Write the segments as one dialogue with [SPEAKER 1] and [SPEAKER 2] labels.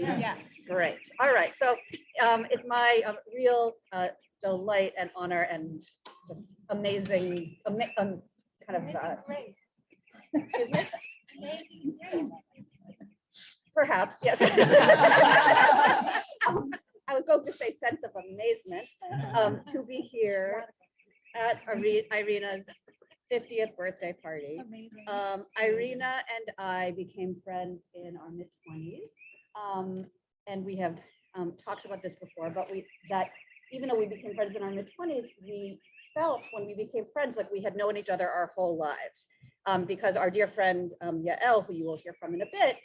[SPEAKER 1] Yeah.
[SPEAKER 2] Great. All right. So it's my real delight and honor and just amazing, kind of, excuse me? Perhaps, yes. I was going to say sense of amazement to be here at Irena's 50th birthday party. Irena and I became friends in our mid-20s. And we have talked about this before, but even though we became friends in our mid-20s, we felt when we became friends like we had known each other our whole lives. Because our dear friend Yael, who you will hear from in a bit,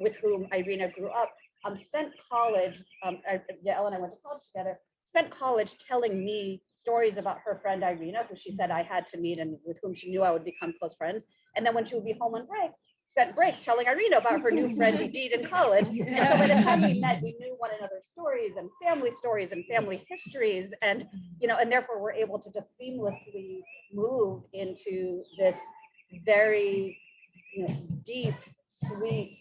[SPEAKER 2] with whom Irena grew up, spent college, Yael and I went to college together, spent college telling me stories about her friend Irena, who she said I had to meet and with whom she knew I would become close friends. And then when she would be home on break, spent breaks telling Irena about her new friend Edith in college. And so by the time we met, we knew one another's stories and family histories. And, and therefore we're able to just seamlessly move into this very deep, sweet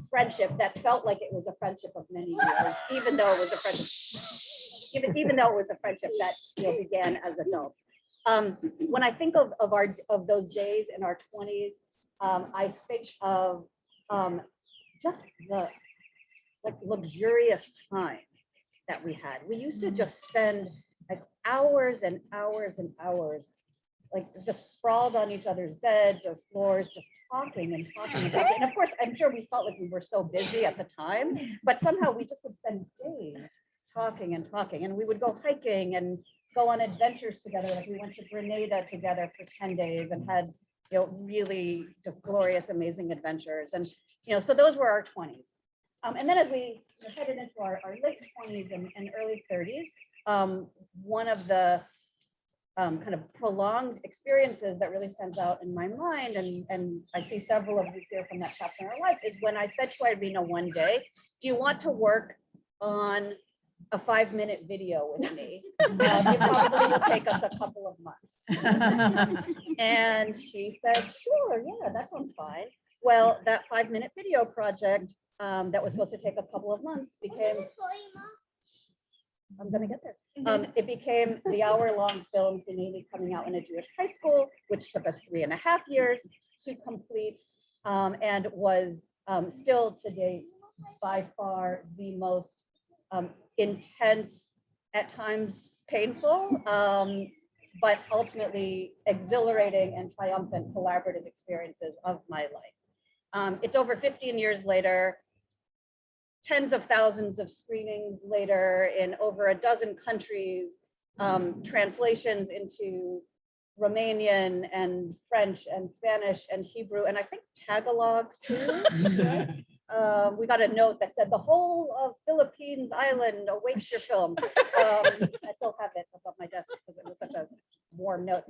[SPEAKER 2] friendship that felt like it was a friendship of many years, even though it was a friendship, even though it was a friendship that began as adults. When I think of those days in our 20s, I think of just the luxurious time that we had. We used to just spend like hours and hours and hours, like just sprawled on each other's beds or floors, just talking and talking about it. And of course, I'm sure we felt like we were so busy at the time, but somehow we just would spend days talking and talking. And we would go hiking and go on adventures together. Like we went to Grenada together for 10 days and had really just glorious, amazing adventures. And so those were our 20s. And then as we headed into our late 20s and early 30s, one of the kind of prolonged experiences that really stands out in my mind, and I see several of you here from that chapter in our lives, is when I said to Irena one day, do you want to work on a 5-minute video with me? It probably will take us a couple of months. And she said, sure, yeah, that sounds fine. Well, that 5-minute video project that was supposed to take a couple of months became, I'm gonna get there. It became the hour-long film, Finale, coming out in a Jewish high school, which took us 3.5 years to complete, and was still to date by far the most intense, at times painful, but ultimately exhilarating and triumphant collaborative experiences of my life. It's over 15 years later, tens of thousands of screenings later in over a dozen countries, translations into Romanian and French and Spanish and Hebrew, and I think Tagalog too. We got a note that said the whole of Philippines island awaits your film. I still have it above my desk because it was such a warm note.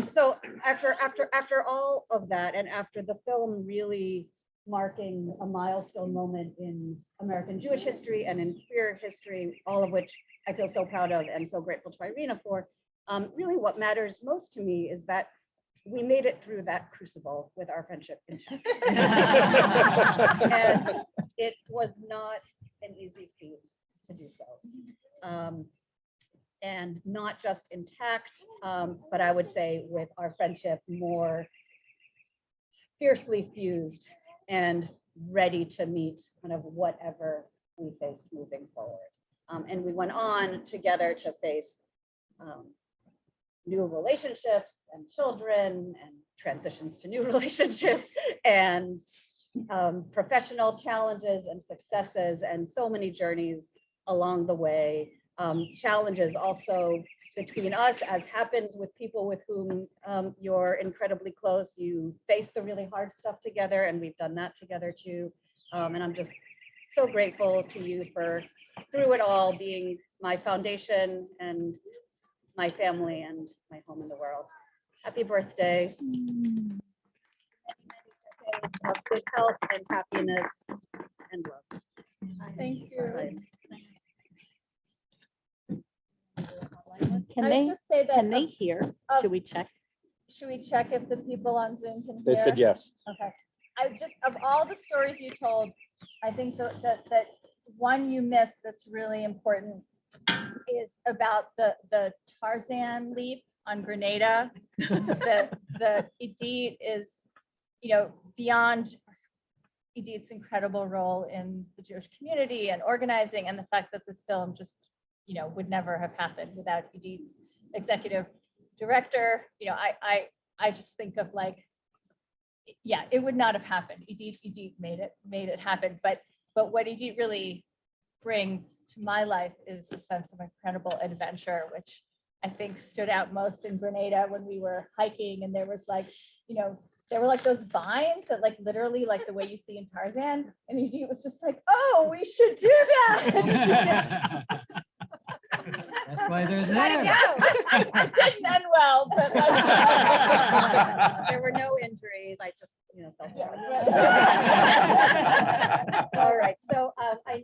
[SPEAKER 2] So after all of that, and after the film really marking a milestone moment in American Jewish history and in queer history, all of which I feel so proud of and so grateful to Irena for, really what matters most to me is that we made it through that crucible with our friendship intact. And it was not an easy feat to do so. And not just intact, but I would say with our friendship more fiercely fused and ready to meet kind of whatever we faced moving forward. And we went on together to face new relationships and children and transitions to new relationships and professional challenges and successes and so many journeys along the way. Challenges also between us, as happens with people with whom you're incredibly close. You face the really hard stuff together, and we've done that together too. And I'm just so grateful to you for, through it all, being my foundation and my family and my home in the world. Happy birthday. Many decades of good health and happiness and love.
[SPEAKER 1] Thank you.
[SPEAKER 3] Can
[SPEAKER 1] I
[SPEAKER 3] they
[SPEAKER 1] just say that?
[SPEAKER 3] can they hear? Should we check?
[SPEAKER 1] Should we check if the people on Zoom can hear?
[SPEAKER 4] They said yes.
[SPEAKER 1] Okay. I just, of all the stories you told, I think that one you missed that's really important is about the Tarzan leap on Grenada. The Edith is, beyond Edith's incredible role in the Jewish community and organizing, and the fact that this film just, would never have happened without Edith's executive director. I just think of it would not have happened. Edith made it happen. But what Edith really brings to my life is a sense of incredible adventure, which I think stood out most in Grenada when we were hiking, and there was there were those vines that literally the way you see in Tarzan, and Edith was just oh, we should do that.
[SPEAKER 4] That's why they're
[SPEAKER 1] Let it
[SPEAKER 4] there.
[SPEAKER 1] go. It didn't end well, but
[SPEAKER 2] There were no injuries. I just, felt
[SPEAKER 1] Yeah,
[SPEAKER 2] bad. All right. So I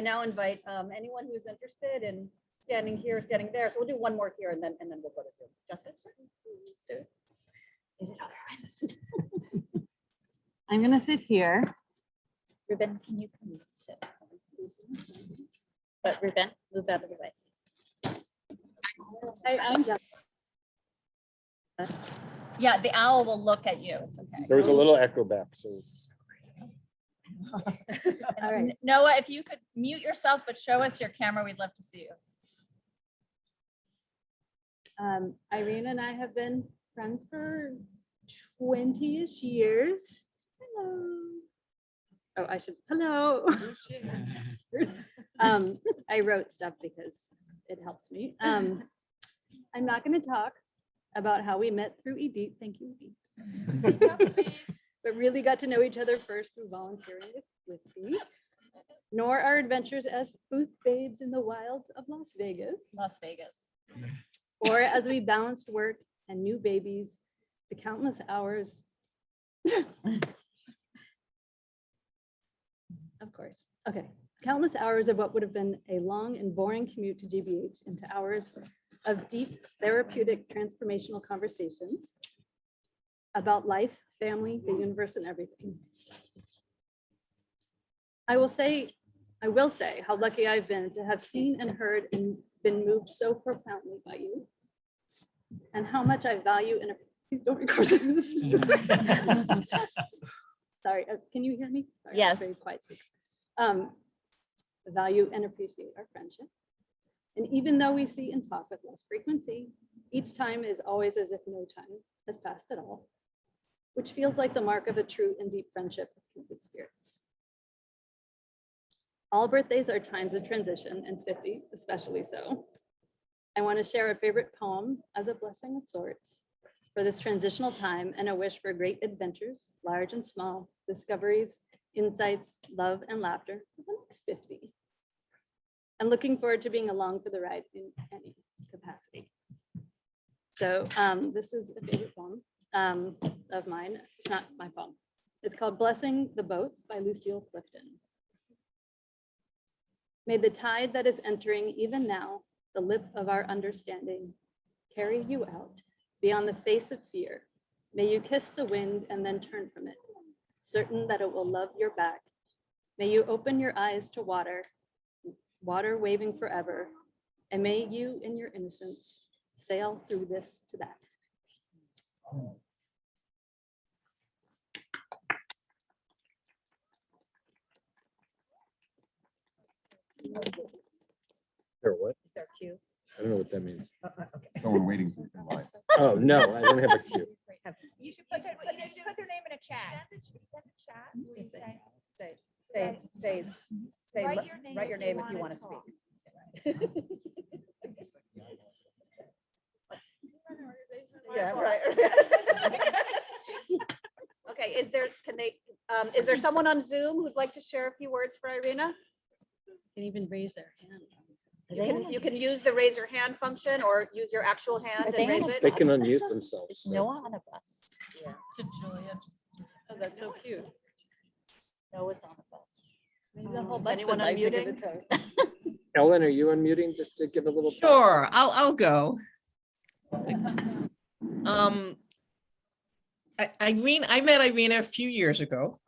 [SPEAKER 2] now invite anyone who's interested in standing here, standing there. So we'll do one more here, and then we'll go to Zoom. Justin.
[SPEAKER 3] I'm gonna sit here.
[SPEAKER 5] Ruben, can you come sit? But Ruben, move out of the way.
[SPEAKER 3] I'm just.
[SPEAKER 1] yeah, the owl will look at you. It's okay.
[SPEAKER 6] There was a little echo back, so.
[SPEAKER 3] All right.
[SPEAKER 1] Noah, if you could mute yourself, but show us your camera, we'd love to see you.
[SPEAKER 3] Irena and I have been friends for 20-ish years. Hello. Oh, I should, hello. I wrote stuff because it helps me. I'm not going to talk about how we met through Edith. Thank you, Edith. But really got to know each other first through volunteering with me, nor our adventures as booth babes in the wilds of Las Vegas.
[SPEAKER 1] Las Vegas.
[SPEAKER 3] Or as we balanced work and new babies, the countless hours. Of course. Okay. Countless hours of what would have been a long and boring commute to GBH into hours of deep therapeutic transformational conversations about life, family, the universe, and everything. I will say how lucky I've been to have seen and heard and been moved so profoundly by you, and how much I value and please don't record this. Sorry, can you hear me? Sorry, I'm
[SPEAKER 5] Yes.
[SPEAKER 3] very quiet speaker. Value and appreciate our friendship. And even though we see and talk with less frequency, each time is always as if no time has passed at all, which feels like the mark of a true and deep friendship with kindred spirits. All birthdays are times of transition, and 50 especially so. I want to share a favorite poem as a blessing of sorts for this transitional time, and a wish for great adventures, large and small, discoveries, insights, love, and laughter for the next 50. And looking forward to being along for the ride in any capacity. So this is a favorite poem of mine. It's not my poem. It's called Blessing the Boats by Lucille Clifton. May the tide that is entering even now, the lip of our understanding, carry you out beyond the face of fear. May you kiss the wind and then turn from it, certain that it will love your back. May you open your eyes to water, water waving forever, and may you in your innocence sail through this to that.
[SPEAKER 6] Or what?
[SPEAKER 2] Is there a cue?
[SPEAKER 6] I don't know what that means.
[SPEAKER 7] Someone waiting for you in line.
[SPEAKER 6] Oh, no, I don't have a cue.
[SPEAKER 8] You should put their name in a chat. Send a chat. Will you
[SPEAKER 2] Say,
[SPEAKER 8] Write your name
[SPEAKER 2] write your
[SPEAKER 8] if you
[SPEAKER 2] name if you
[SPEAKER 8] wanna
[SPEAKER 2] want to
[SPEAKER 8] talk.
[SPEAKER 2] speak. Yeah, right. Okay, is there someone on Zoom who'd like to share a few words for Irena?
[SPEAKER 3] Can even raise their hand.
[SPEAKER 2] You can use the raise your hand function or use your actual hand
[SPEAKER 5] they
[SPEAKER 2] and raise
[SPEAKER 5] on a
[SPEAKER 2] it.
[SPEAKER 6] They can unmute
[SPEAKER 5] Is
[SPEAKER 6] themselves. so.
[SPEAKER 5] Noah on a bus?
[SPEAKER 1] To Julia, just.
[SPEAKER 3] Oh, that's so cute.
[SPEAKER 5] Noah's on a bus.
[SPEAKER 3] Maybe the whole
[SPEAKER 2] Is
[SPEAKER 3] bus
[SPEAKER 2] anyone
[SPEAKER 3] would like to give
[SPEAKER 2] unmuting?
[SPEAKER 3] it to her.
[SPEAKER 6] Ellen, are you unmuting just to give a little?
[SPEAKER 9] Sure, I'll go. I met Irena a few years ago,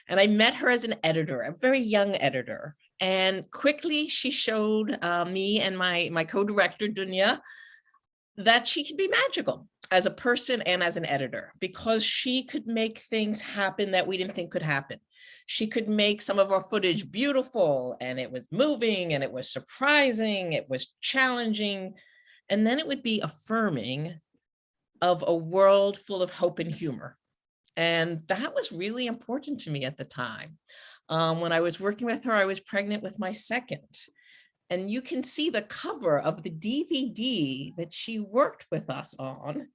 [SPEAKER 9] and I met her as an editor, a very young editor. And quickly she showed me and my co-director, Dunya, that she could be magical as a person and as an editor, because she could make things happen that we didn't think could happen. She could make some of our footage beautiful, and it was moving, and it was surprising, it was challenging, and then it would be affirming of a world full of hope and humor. And that was really important to me at the time. When I was working with her, I was pregnant with my second. And you can see the cover of the DVD that she worked with us on.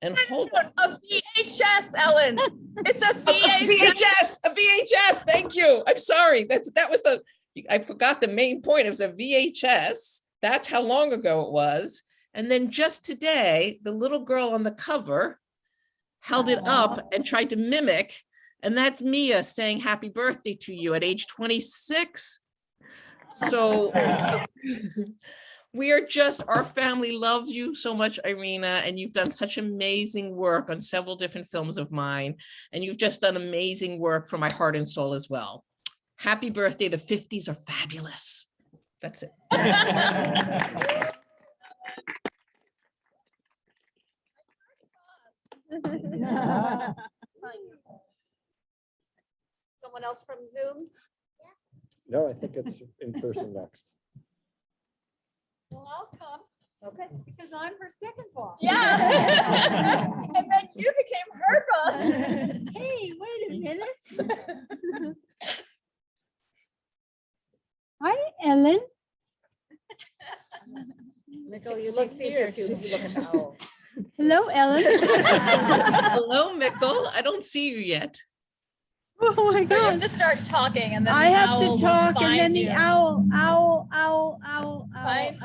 [SPEAKER 9] And hold on.
[SPEAKER 1] A VHS, Ellen. It's a
[SPEAKER 9] A
[SPEAKER 1] VHS.
[SPEAKER 9] VHS. Thank you. I'm sorry. That was I forgot the main point. It was a VHS. That's how long ago it was. And then just today, the little girl on the cover held it up and tried to mimic. And that's Mia saying happy birthday to you at age 26. So we are just, our family loves you so much, Irena, and you've done such amazing work on several different films of mine. And you've just done amazing work for my heart and soul as well. Happy birthday. The 50s are fabulous. That's it.
[SPEAKER 2] Someone else from Zoom?
[SPEAKER 6] No, I think it's in person next.
[SPEAKER 1] Well, I'll come
[SPEAKER 2] Okay.
[SPEAKER 1] because I'm her second boss. Yeah. And then you became her boss.
[SPEAKER 8] Hey, wait a minute.
[SPEAKER 10] Hi, Ellen.
[SPEAKER 2] Mikkel, you look here too. Look at the owl.
[SPEAKER 10] Hello, Ellen.
[SPEAKER 9] Hello, Mikkel. I don't see you yet.
[SPEAKER 10] Oh my
[SPEAKER 1] You have
[SPEAKER 10] God.
[SPEAKER 1] to start talking and then
[SPEAKER 10] I
[SPEAKER 1] the
[SPEAKER 10] have
[SPEAKER 1] owl
[SPEAKER 10] to
[SPEAKER 1] will
[SPEAKER 10] talk and then
[SPEAKER 1] find
[SPEAKER 10] the
[SPEAKER 1] you.
[SPEAKER 10] owl.
[SPEAKER 1] Find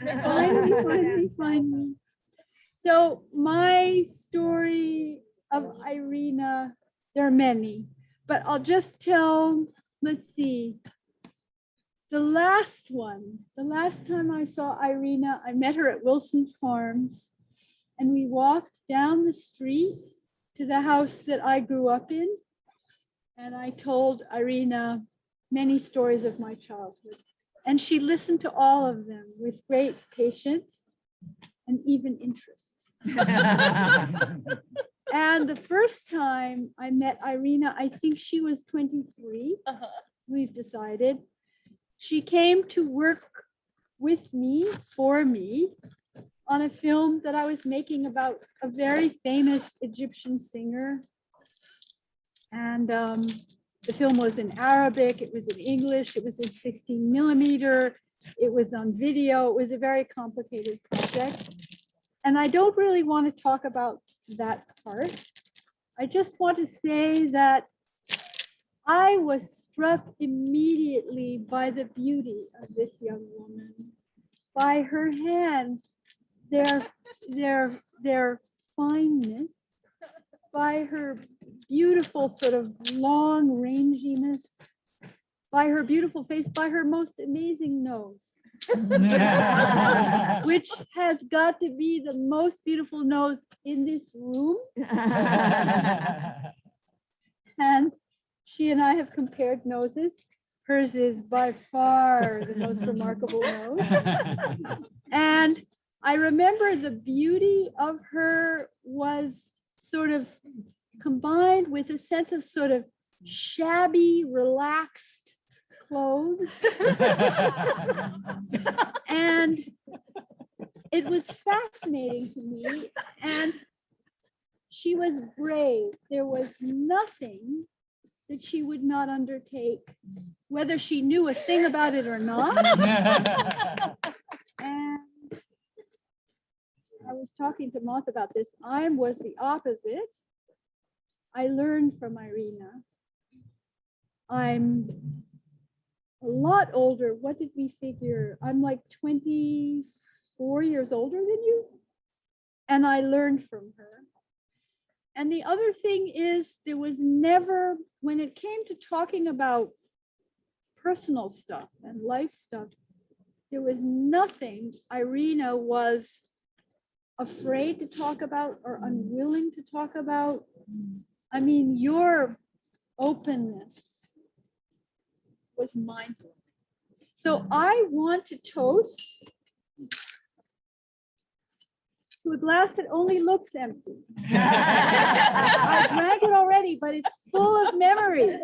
[SPEAKER 1] Mikkel.
[SPEAKER 10] Find me. So my story of Irena, there are many, but I'll just tell, let's see. The last time I saw Irena, I met her at Wilson Farms, and we walked down the street to the house that I grew up in. And I told Irena many stories of my childhood. And she listened to all of them with great patience and even interest. And the first time I met Irena, I think she was 23, we've decided. She came to work with me, for me, on a film that I was making about a very famous Egyptian singer. And the film was in Arabic, it was in English, it was in 16mm, it was on video, it was a very complicated project. And I don't really want to talk about that part. I just want to say that I was struck immediately by the beauty of this young woman, by her hands, their fineness, by her beautiful sort of long ranginess, by her beautiful face, by her most amazing nose, which has got to be the most beautiful nose in this room. And she and I have compared noses. Hers is by far the most remarkable nose. And I remember the beauty of her was sort of combined with a sense of sort of shabby, relaxed clothes. And it was fascinating to me. And she was brave. There was nothing that she would not undertake, whether she knew a thing about it or not. And I was talking to Moth about this. I was the opposite. I learned from Irena. I'm a lot older. What did we figure? I'm like 24 years older than you. And I learned from her. And the other thing is, there was never, when it came to talking about personal stuff and life stuff, there was nothing Irena was afraid to talk about or unwilling to talk about. I mean, your openness was mind-blowing. So I want to toast to a glass that only looks empty. I drank it already, but it's full of memories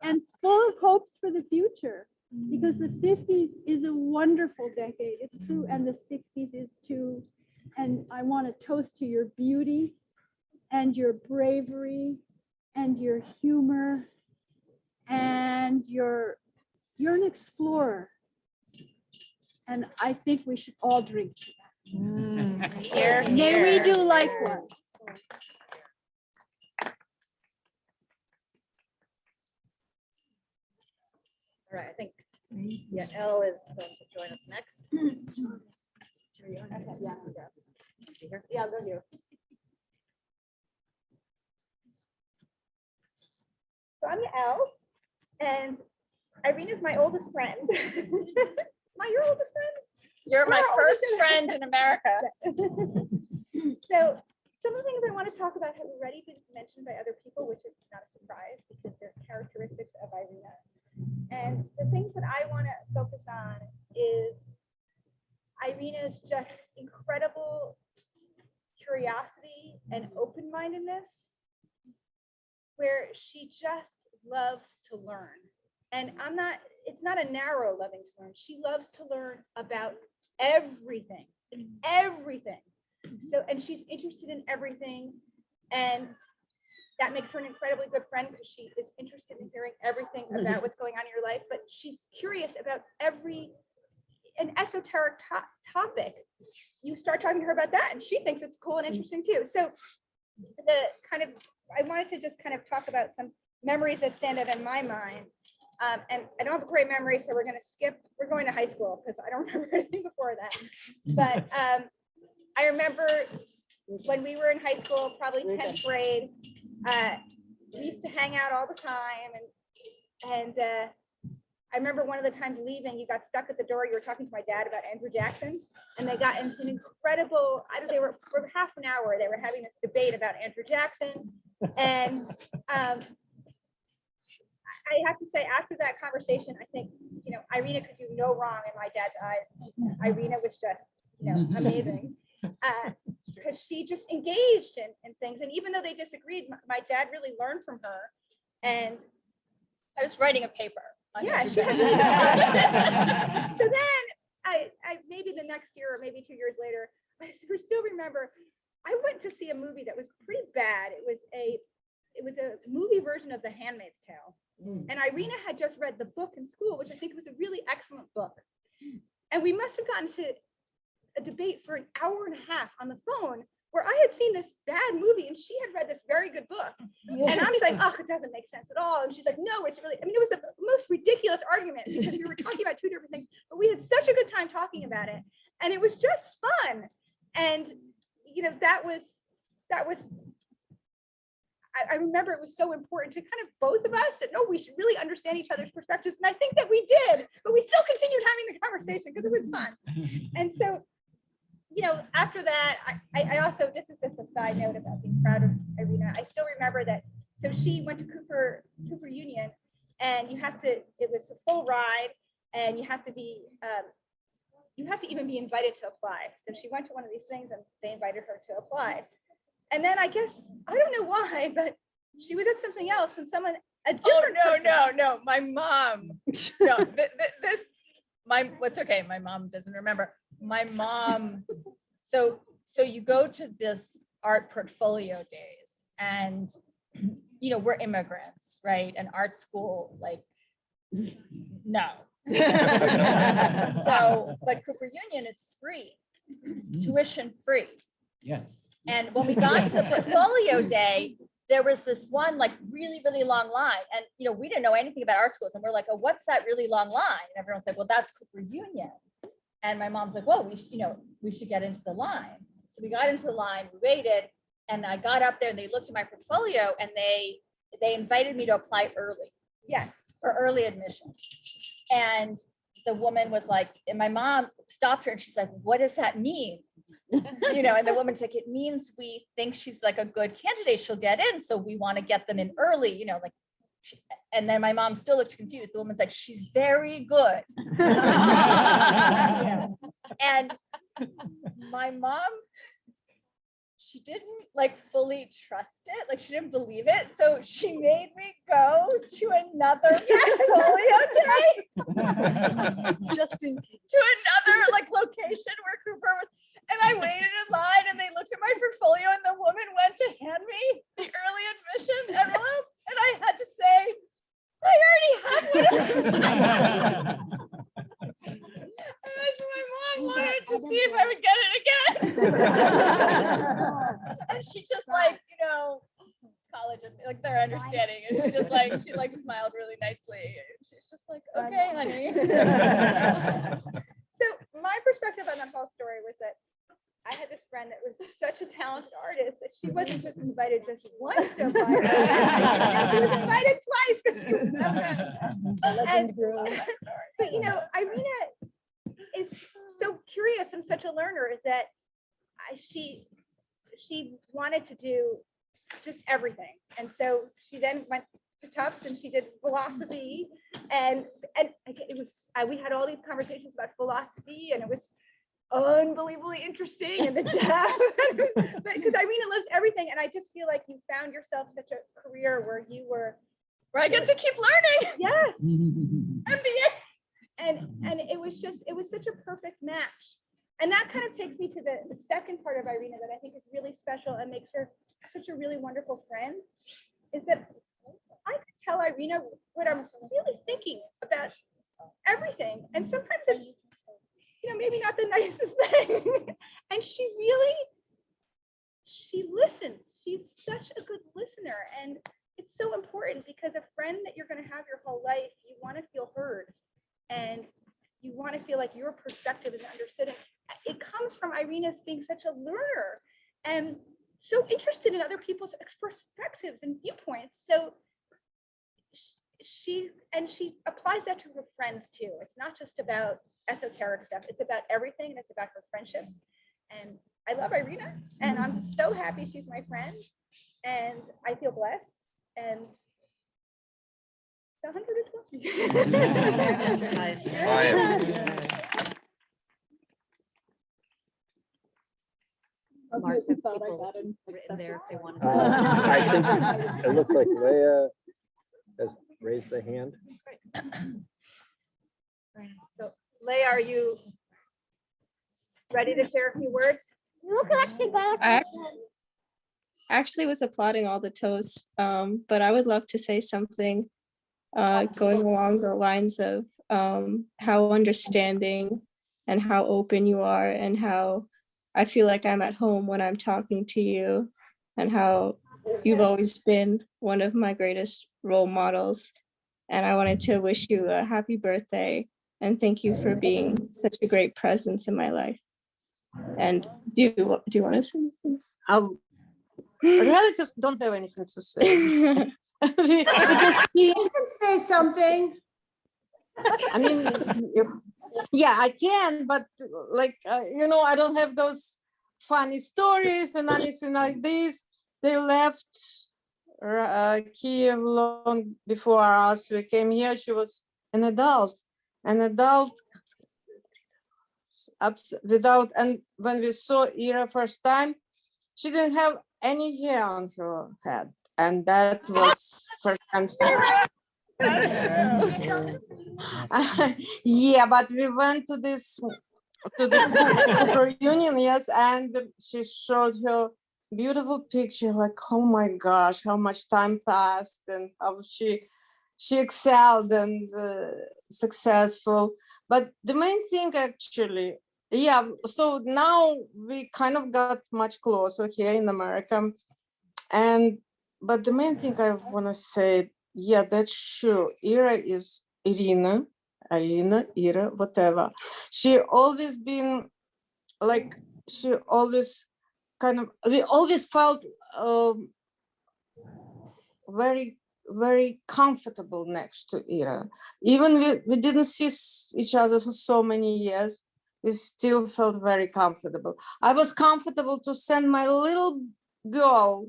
[SPEAKER 10] and full of hopes for the future. Because the 50s is a wonderful decade, it's true, and the 60s is too. And I want to toast to your beauty and your bravery and your humor, and you're an explorer. And I think we should all drink to that.
[SPEAKER 5] Here,
[SPEAKER 10] May we
[SPEAKER 5] here.
[SPEAKER 10] do likewise.
[SPEAKER 2] All right, I think, yeah, Elle is going to join us next. Yeah, I'll go here. So I'm Elle, and Irena's my oldest friend. Am I your oldest friend?
[SPEAKER 1] You're my
[SPEAKER 2] Wow,
[SPEAKER 1] first
[SPEAKER 2] this is-
[SPEAKER 1] friend in America.
[SPEAKER 2] So some of the things I want to talk about have already been mentioned by other people, which is not a surprise because they're characteristics of Irena. And the things that I want to focus on is Irena's just incredible curiosity and open-mindedness, where she just loves to learn. And it's not a narrow loving to learn. She loves to learn about everything, everything. So, and she's interested in everything. And that makes her an incredibly good friend because she is interested in hearing everything about what's going on in your life, but she's curious about an esoteric topic. You start talking to her about that and she thinks it's cool and interesting too. So I wanted to just kind of talk about some memories that stand out in my mind. And I don't have a great memory, so we're going to high school because I don't remember anything before that. But I remember when we were in high school, probably 10th grade, we used to hang out all the time. And I remember one of the times leaving, you got stuck at the door. You were talking to my dad about Andrew Jackson, and they got into an incredible, they were for half an hour, they were having this debate about Andrew Jackson. And I have to say, after that conversation, I think, Irena could do no wrong in my dad's eyes. Irena was just, amazing. Because she just engaged in things. And even though they disagreed, my dad really learned from her. And
[SPEAKER 1] I was writing a paper. on
[SPEAKER 2] yeah,
[SPEAKER 1] Andrew
[SPEAKER 2] she
[SPEAKER 1] Jackson.
[SPEAKER 2] had so then I maybe the next year or maybe 2 years later, I still remember I went to see a movie that was pretty bad. It was a movie version of The Handmaid's Tale. And Irena had just read the book in school, which I think was a really excellent book. And we must have gotten to a debate for an hour and a half on the phone where I had seen this bad movie and she had read this very good book. And I'm saying, oh, it doesn't make sense at all. And she's like, no, it's really, it was the most ridiculous argument because we were talking about two different things, but we had such a good time talking about it. And it was just fun. And, that was, I remember it was so important to kind of both of us that no, we should really understand each other's perspectives. And I think that we did, but we still continued having the conversation because it was fun. And so, after that, I also, this is just a side note about being proud of Irena. I still remember that. So she went to Cooper Union and it was a full ride and you have to even be invited to apply. So she went to one of these things and they invited her to apply. And then I guess, I don't know why, but she was at something else and a different person.
[SPEAKER 1] No, my mom, what's okay, my mom doesn't remember. My mom, so you go to this art portfolio days and, we're immigrants, right? And art school, no. So, but Cooper Union is free, tuition free.
[SPEAKER 4] Yes.
[SPEAKER 1] And when we got to portfolio day, there was this one really, really long line. And, we didn't know anything about art schools. And we're like, oh, what's that really long line? And everyone's like, well, that's Cooper Union. And my mom's like, well, we should get into the line. So we got into the line, we waited, and I got up there and they looked at my portfolio and they invited me to apply early.
[SPEAKER 2] Yes.
[SPEAKER 1] For early admission. And the woman was like, and my mom stopped her and she's like, what does that mean? You know, and the woman's like, it means we think she's like a good candidate, she'll get in, so we want to get them in early, you know, like. And then my mom still looked confused. The woman's like, she's very good. Yeah. And my mom, she didn't like fully trust it. Like she didn't believe it. So she made me go to another portfolio day.
[SPEAKER 10] Just in case.
[SPEAKER 1] To another like location where Cooper was. And I waited in line and they looked at my portfolio and the woman went to hand me the early admission envelope. And I had to say, I already had one of those. And that's what my mom wanted to see if I would get it again. And she just like, you know, college and like their understanding. And she just like, she like smiled really nicely. And she's just like, okay, honey.
[SPEAKER 8] So my perspective on that whole story was that I had this friend that was such a talented artist that she wasn't just invited just once to apply. She was invited twice because she was so good. And- But you know, Irena is so curious and such a learner that she wanted to do just everything. And so she then went to Tufts and she did philosophy and it was, we had all these conversations about philosophy and it was unbelievably interesting and the jazz, but because Irena loves everything. And I just feel like you found yourself such a career where you were,
[SPEAKER 1] Where I get to keep learning.
[SPEAKER 8] yes.
[SPEAKER 1] MBA.
[SPEAKER 8] And it was such a perfect match. And that kind of takes me to the second part of Irena that I think is really special and makes her such a really wonderful friend, is that I could tell Irena what I'm really thinking about everything. And sometimes it's, you know, maybe not the nicest thing. And she listens. She's such a good listener. And it's so important because a friend that you're going to have your whole life, you want to feel heard. And you want to feel like your perspective is understood. And it comes from Irena's being such a learner and so interested in other people's perspectives and viewpoints. So she applies that to her friends too. It's not just about esoteric stuff. It's about everything, and it's about her friendships. And I love Irena, and I'm so happy she's my friend, and I feel blessed. And it's 120.
[SPEAKER 3] Mark, have people written there if they want to.
[SPEAKER 6] I think it looks like Leah has raised a hand.
[SPEAKER 2] So Leah, are you ready to share a few words?
[SPEAKER 11] I actually was applauding all the toasts, but I would love to say something going along the lines of how understanding and how open you are, and how I feel like I'm at home when I'm talking to you, and how you've always been one of my greatest role models. And I wanted to wish you a happy birthday and thank you for being such a great presence in my life. And do you want to say anything?
[SPEAKER 12] I really just don't have anything to say. Because
[SPEAKER 13] You can say something.
[SPEAKER 12] I mean, yeah, I can, but like, you know, I don't have those funny stories and anything like this. They left Kiev long before us. We came here. She was an adult without, and when we saw Ira first time, she didn't have any hair on her head. And that was first time. Yeah, but we went to the Cooper Union, yes, and she showed her beautiful picture, like, oh my gosh, how much time passed and how she excelled and successful. But the main thing actually, yeah, so now we kind of got much closer here in America. But the main thing I want to say, yeah, that's true. Ira is Irena, Ira, whatever. She always been like, she always kind of, we always felt very, very comfortable next to Ira. Even we didn't see each other for so many years, we still felt very comfortable. I was comfortable to send my little girl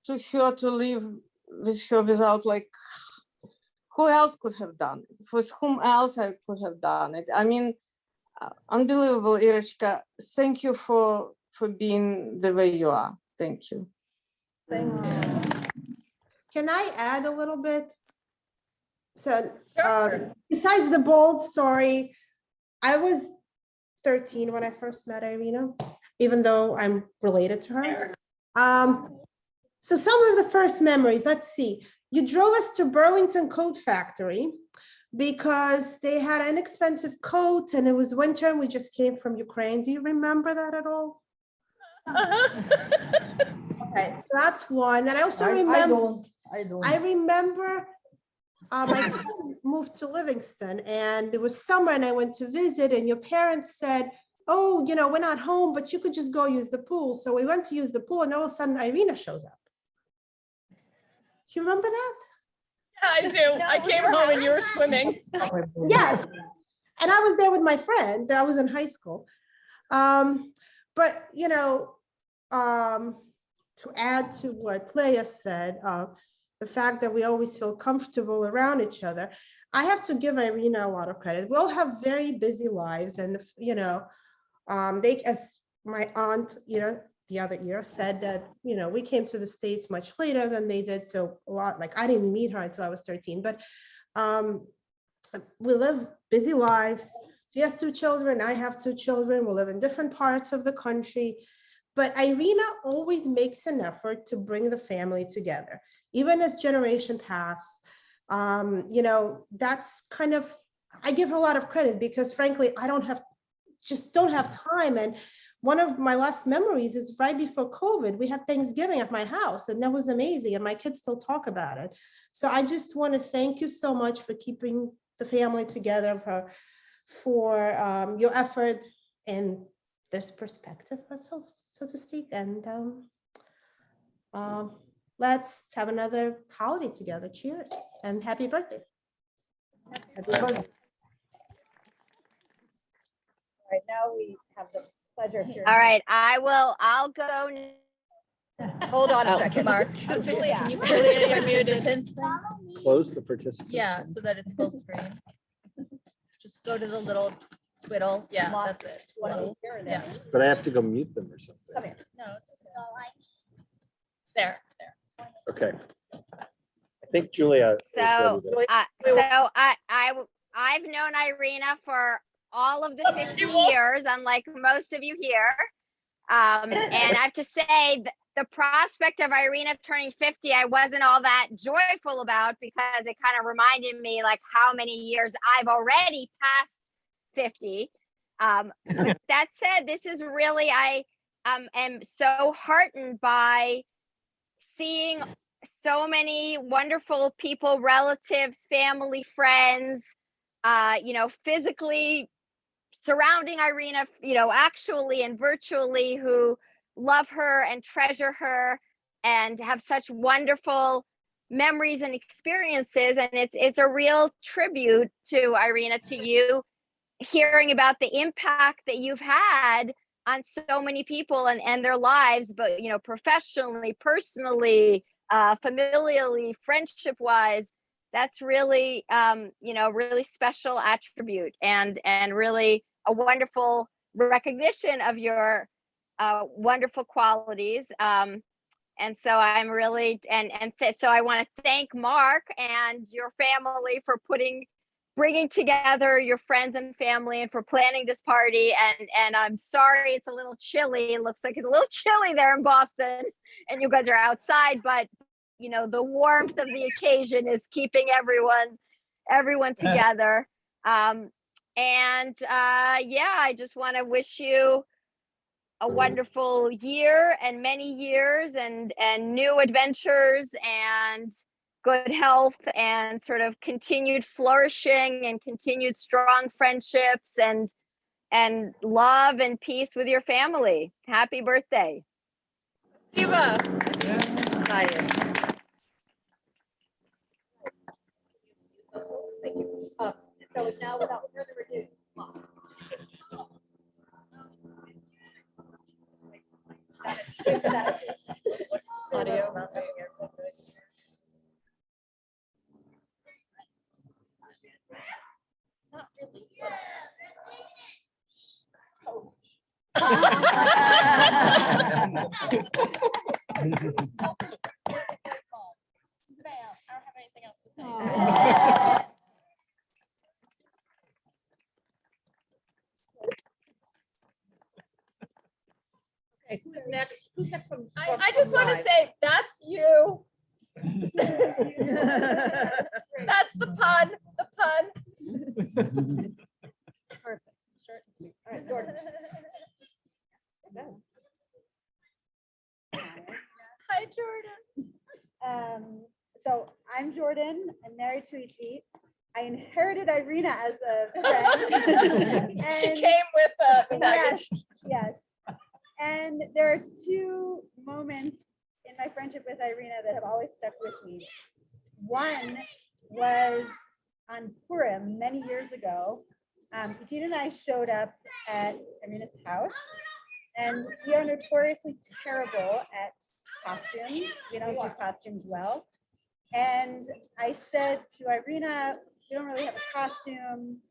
[SPEAKER 12] to her to live with her without like, who else could have done it? With whom else I could have done it? I mean, unbelievable, Irочка. Thank you for being the way you are. Thank you.
[SPEAKER 13] Can I add a little bit? So besides the bold story, I was 13 when I first met Irena, even though I'm related to her. So some of the first memories, let's see. You drove us to Burlington Coat Factory because they had inexpensive coats and it was winter and we just came from Ukraine. Do you remember that at all? Okay, so that's one. And I also remember, I remember my friend moved to Livingston and it was summer and I went to visit and your parents said, oh, you know, we're not home, but you could just go use the pool. So we went to use the pool and all of a sudden Irena shows up. Do you remember that?
[SPEAKER 1] I do. I came home and you were swimming.
[SPEAKER 13] Yes. And I was there with my friend. I was in high school. But, you know, to add to what Leah said, the fact that we always feel comfortable around each other, I have to give Irena a lot of credit. We all have very busy lives and, you know, they, as my aunt, you know, the other year said that, you know, we came to the States much later than they did. So a lot, like I didn't meet her until I was 13, but we live busy lives. She has 2 children, I have 2 children. We live in different parts of the country. But Irena always makes an effort to bring the family together, even as generation pass. You know, that's kind of, I give her a lot of credit because frankly, I don't have time. And one of my last memories is right before COVID, we had Thanksgiving at my house and that was amazing. And my kids still talk about it. So I just want to thank you so much for keeping the family together, for your effort in this perspective, so to speak. And let's have another holiday together. Cheers and happy birthday.
[SPEAKER 2] Happy birthday. All right, now we have the pleasure of hearing.
[SPEAKER 14] All right, I'll go.
[SPEAKER 2] Hold on a second.
[SPEAKER 1] Mark.
[SPEAKER 2] Julia.
[SPEAKER 1] Can you close the participants thing?
[SPEAKER 6] Close the participants.
[SPEAKER 1] Yeah, so that it's full screen. Just go to the little twiddle. Yeah, that's it. Yeah.
[SPEAKER 6] But I have to go mute them or something.
[SPEAKER 2] Come here.
[SPEAKER 1] No, it's there.
[SPEAKER 6] Okay. I think Julia. is
[SPEAKER 14] So,
[SPEAKER 6] ready to-
[SPEAKER 14] I've known Irena for all of the 50 years, unlike most of you here. And I have to say, the prospect of Irena turning 50, I wasn't all that joyful about because it kind of reminded me like how many years I've already passed 50. But that said, this is really, I am so heartened by seeing so many wonderful people, relatives, family, friends, you know, physically surrounding Irena, you know, actually and virtually, who love her and treasure her and have such wonderful memories and experiences. And it's a real tribute to Irena, to you, hearing about the impact that you've had on so many people and their lives, but, you know, professionally, personally, familially, friendship wise. That's really, you know, really special attribute and really a wonderful recognition of your wonderful qualities. And so I'm really, so I want to thank Mark and your family for bringing together your friends and family and for planning this party. And I'm sorry it's a little chilly. It looks like it's a little chilly there in Boston and you guys are outside, but you know, the warmth of the occasion is keeping everyone together. Yeah, I just want to wish you a wonderful year and many years and new adventures and good health and sort of continued flourishing and continued strong friendships and love and peace with your family. Happy birthday.
[SPEAKER 1] Eva.
[SPEAKER 2] Thank you. So now, without further ado,
[SPEAKER 3] Audio.
[SPEAKER 5] Not really. Bam. I don't have anything else to say.
[SPEAKER 2] Okay, who's next? Who's next from?
[SPEAKER 1] I just want to say, that's you. That's the pun, the pun.
[SPEAKER 2] Perfect. Short and sweet. All right, Jordan.
[SPEAKER 1] Hi, Jordan.
[SPEAKER 8] So I'm Jordan. I'm married to Idit. I inherited Irena as a friend.
[SPEAKER 1] She
[SPEAKER 8] And-
[SPEAKER 1] came with the package.
[SPEAKER 8] Yes, yes. And there are two moments in my friendship with Irena that have always stuck with me. One was on Purim many years ago. Idit and I showed up at Irena's house, and we are notoriously terrible at costumes. We don't do costumes well. And I said to Irena, we don't really have a costume.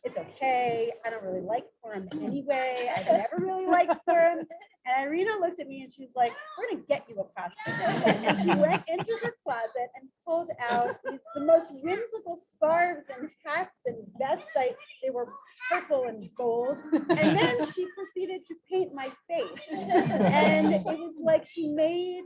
[SPEAKER 8] It's okay. I don't really like Purim anyway. I've never really liked Purim. And Irena looked at me and she was like, we're gonna get you a costume. And she went into her closet and pulled out the most whimsical scarves and hats and vests. They were purple and gold. And then she proceeded to paint my face. And it was like she made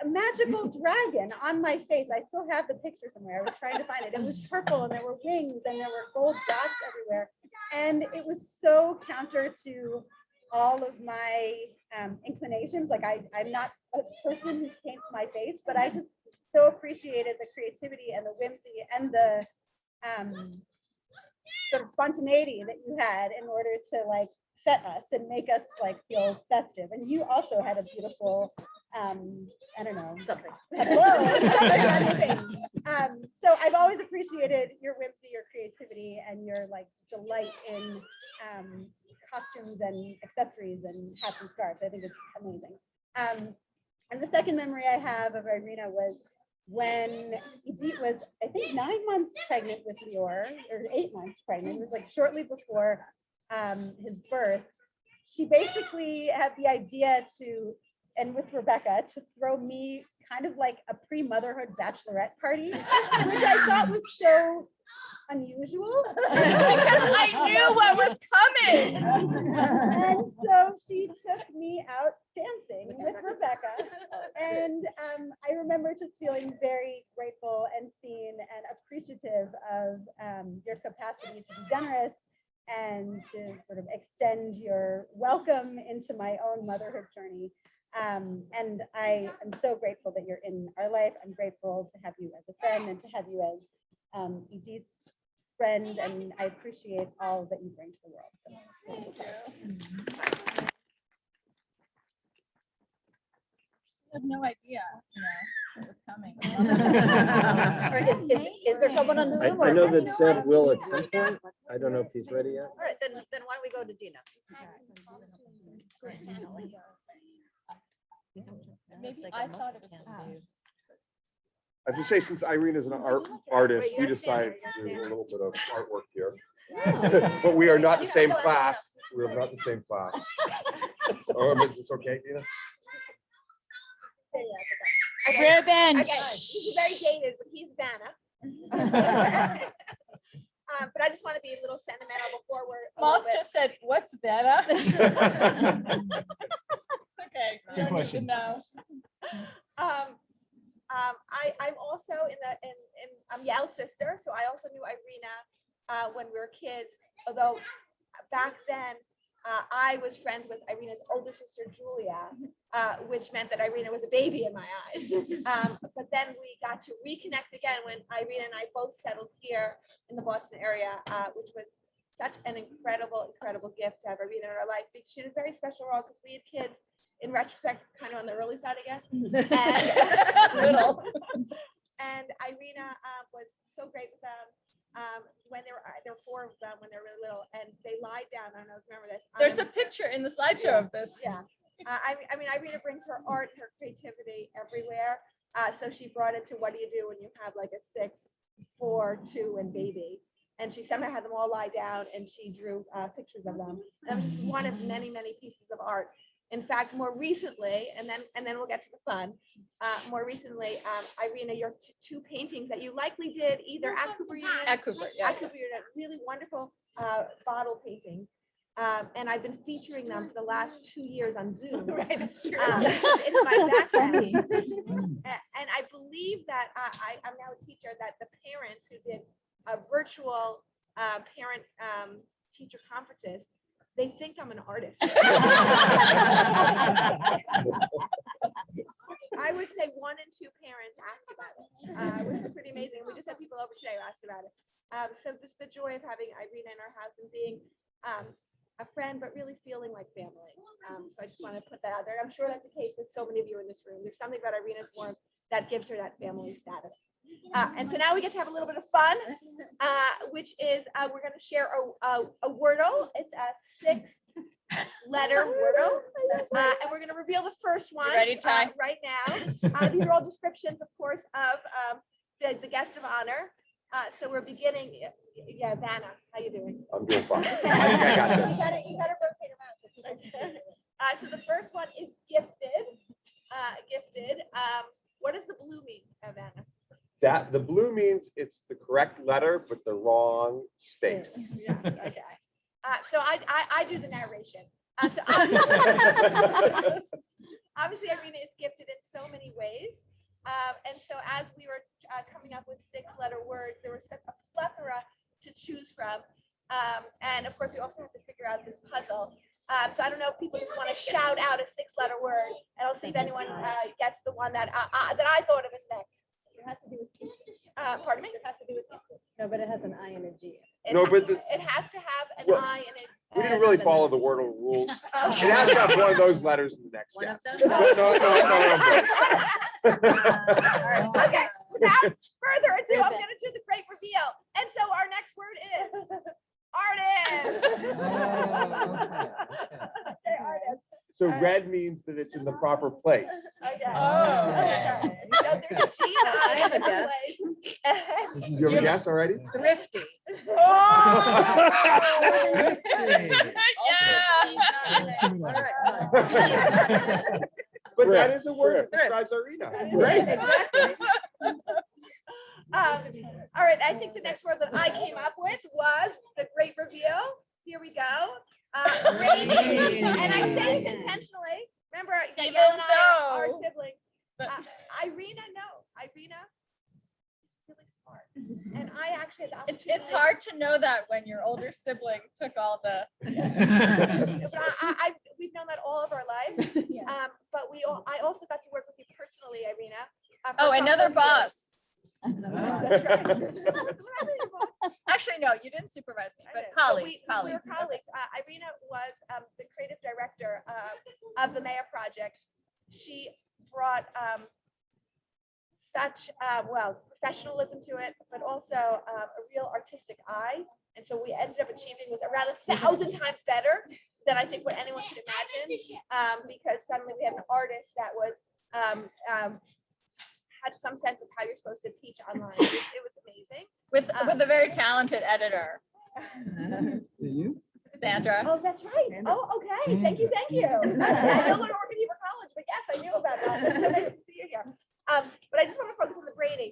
[SPEAKER 8] a magical dragon on my face. I still have the picture somewhere. I was trying to find it. It was purple and there were wings and there were gold dots everywhere. And it was so counter to all of my inclinations. Like I'm not a person who paints my face, but I just so appreciated the creativity and the whimsy and the sort of spontaneity that you had in order to like set us and make us like feel festive. And you also had a beautiful, I don't know,
[SPEAKER 2] Something.
[SPEAKER 8] So I've always appreciated your whimsy, your creativity, and your like delight in costumes and accessories and hats and scarves. I think it's amazing. And the second memory I have of Irena was when Idit was, I think, 9 months pregnant with Lior, or 8 months pregnant. It was like shortly before his birth. She basically had the idea to, and with Rebecca, to throw me kind of like a pre-motherhood bachelorette party, which I thought was so unusual.
[SPEAKER 1] Because I knew what was coming.
[SPEAKER 8] And so she took me out dancing with Rebecca. And I remember just feeling very grateful and seen and appreciative of your capacity to be generous and to sort of extend your welcome into my own motherhood journey. And I am so grateful that you're in our life. I'm grateful to have you as a friend and to have you as Idit's friend, and I appreciate all that you bring to the world. So,
[SPEAKER 1] Thank you. I had no idea, it was coming.
[SPEAKER 2] Or is there someone on Zoom?
[SPEAKER 6] I
[SPEAKER 2] or-
[SPEAKER 6] know that Seb will at some point. I don't know if he's ready yet.
[SPEAKER 2] All right, then why don't we go to Dina?
[SPEAKER 1] Maybe I thought it was.
[SPEAKER 7] I have to say, since Irene is an artist, we decided to do a little bit of artwork here. But we are not the same class. We are not the same class. Oh, is this okay, Dina?
[SPEAKER 5] Ruben.
[SPEAKER 8] Okay, he's very dated, but he's Vanna. But I just want to be a little sentimental before we're.
[SPEAKER 1] Mom just said, what's Vanna? It's okay.
[SPEAKER 4] Good
[SPEAKER 1] You don't need to
[SPEAKER 4] question.
[SPEAKER 1] know.
[SPEAKER 8] I'm also I'm Yael's sister, so I also knew Irena when we were kids, although back then I was friends with Irena's older sister, Julia, which meant that Irena was a baby in my eyes. But then we got to reconnect again when Irena and I both settled here in the Boston area, which was such an incredible gift to have Irena in our life, because she had a very special role because we had kids, in retrospect, kind of on the early side, I guess.
[SPEAKER 1] Little.
[SPEAKER 8] And Irena was so great with them. When there were 4 of them when they were really little, and they lied down. I don't know if you remember this.
[SPEAKER 1] There's a picture in the slideshow of this.
[SPEAKER 8] Yeah, I mean, Irena brings her art, her creativity everywhere. So she brought it to what do you do when you have like a 6, 4, 2, and baby. And she somehow had them all lie down and she drew pictures of them. That was just one of many, many pieces of art. In fact, more recently, and then we'll get to the fun. More recently, Irena, your two paintings that you likely did either at Cooper Union.
[SPEAKER 5] At Cooper, yeah.
[SPEAKER 8] At Cooper Union, really wonderful bottle paintings. And I've been featuring them for the last 2 years on Zoom.
[SPEAKER 5] Right, that's true.
[SPEAKER 8] It's my background. And I believe that I'm now a teacher, that the parents who did virtual parent teacher conferences, they think I'm an artist. I would say 1 in 2 parents asked about it, which is pretty amazing. We just had people over today who asked about it. So just the joy of having Irena in our house and being a friend, but really feeling like family. So I just want to put that out there. I'm sure that's the case with so many of you in this room. There's something about Irena's warmth that gives her that family status. And so now we get to have a little bit of fun, which is we're going to share a Wordle. It's a 6-letter Wordle. And we're going to reveal the first one
[SPEAKER 5] ready, Ty?
[SPEAKER 8] Right now. These are all descriptions, of course, of the guest of honor. So we're beginning. Yeah, Vanna, how you doing?
[SPEAKER 7] I'm doing fine. I think I got this.
[SPEAKER 8] You gotta rotate around. So the first one is gifted. Gifted. What does the blue mean, Vanna?
[SPEAKER 7] That the blue means it's the correct letter, but the wrong space.
[SPEAKER 8] Yes, okay. So I do the narration. So obviously Irena is gifted in so many ways. And so as we were coming up with 6-letter words, there was such a plethora to choose from. And of course, we also have to figure out this puzzle. So I don't know if people just want to shout out a 6-letter word, and I'll see if anyone gets the one that I thought of as next. It has to do with pardon me? It has to do with
[SPEAKER 3] No, but it has an I and a G.
[SPEAKER 7] No, but
[SPEAKER 8] it has to have an
[SPEAKER 7] Well,
[SPEAKER 8] I in it.
[SPEAKER 7] we didn't really follow the Wordle rules. It has to have one of those letters in the next
[SPEAKER 3] One of
[SPEAKER 7] guess.
[SPEAKER 3] them?
[SPEAKER 7] No.
[SPEAKER 8] Okay, without further ado, I'm going to do the great reveal. And so our next word is artist. Okay, artist.
[SPEAKER 7] So red means that it's in the proper place.
[SPEAKER 8] Okay.
[SPEAKER 5] Oh, okay.
[SPEAKER 8] So there's a G and I
[SPEAKER 3] have a
[SPEAKER 8] in the
[SPEAKER 3] guess.
[SPEAKER 8] place.
[SPEAKER 7] You have a guess already?
[SPEAKER 5] Thrifty.
[SPEAKER 8] Oh!
[SPEAKER 7] But that is a word that describes Irena.
[SPEAKER 8] Great, exactly. All right, I think the next word that I came up with was the great reveal. Here we go. Rainy. And I say this intentionally. Remember, that
[SPEAKER 5] Even
[SPEAKER 8] Yael and I
[SPEAKER 5] though-
[SPEAKER 8] are siblings. Irena, no. Irena is really smart. And I actually had the
[SPEAKER 5] It's
[SPEAKER 8] opportunity.
[SPEAKER 5] hard to know that when your older sibling took all the.
[SPEAKER 8] But we've known that all of our lives. But I also got to work with you personally, Irena. for
[SPEAKER 5] Oh,
[SPEAKER 8] a couple
[SPEAKER 5] another
[SPEAKER 8] of years.
[SPEAKER 5] boss.
[SPEAKER 8] That's right.
[SPEAKER 5] Actually, no, you didn't supervise me, but
[SPEAKER 8] We
[SPEAKER 5] colleague.
[SPEAKER 8] were colleagues. Irena was the creative director of the Maya Project. She brought such professionalism to it, but also a real artistic eye. And so we ended up achieving was around 1,000 times better than I think what anyone could imagine. Because suddenly we had an artist that was had some sense of how you're supposed to teach online. It was amazing.
[SPEAKER 5] With a very talented editor,
[SPEAKER 4] You?
[SPEAKER 5] Sandra.
[SPEAKER 8] Oh, that's right. Oh, okay. Thank you. Thank you. I no longer work at Beaver College, but yes, I knew about that. So nice to see you here. But I just want to focus on the braiding.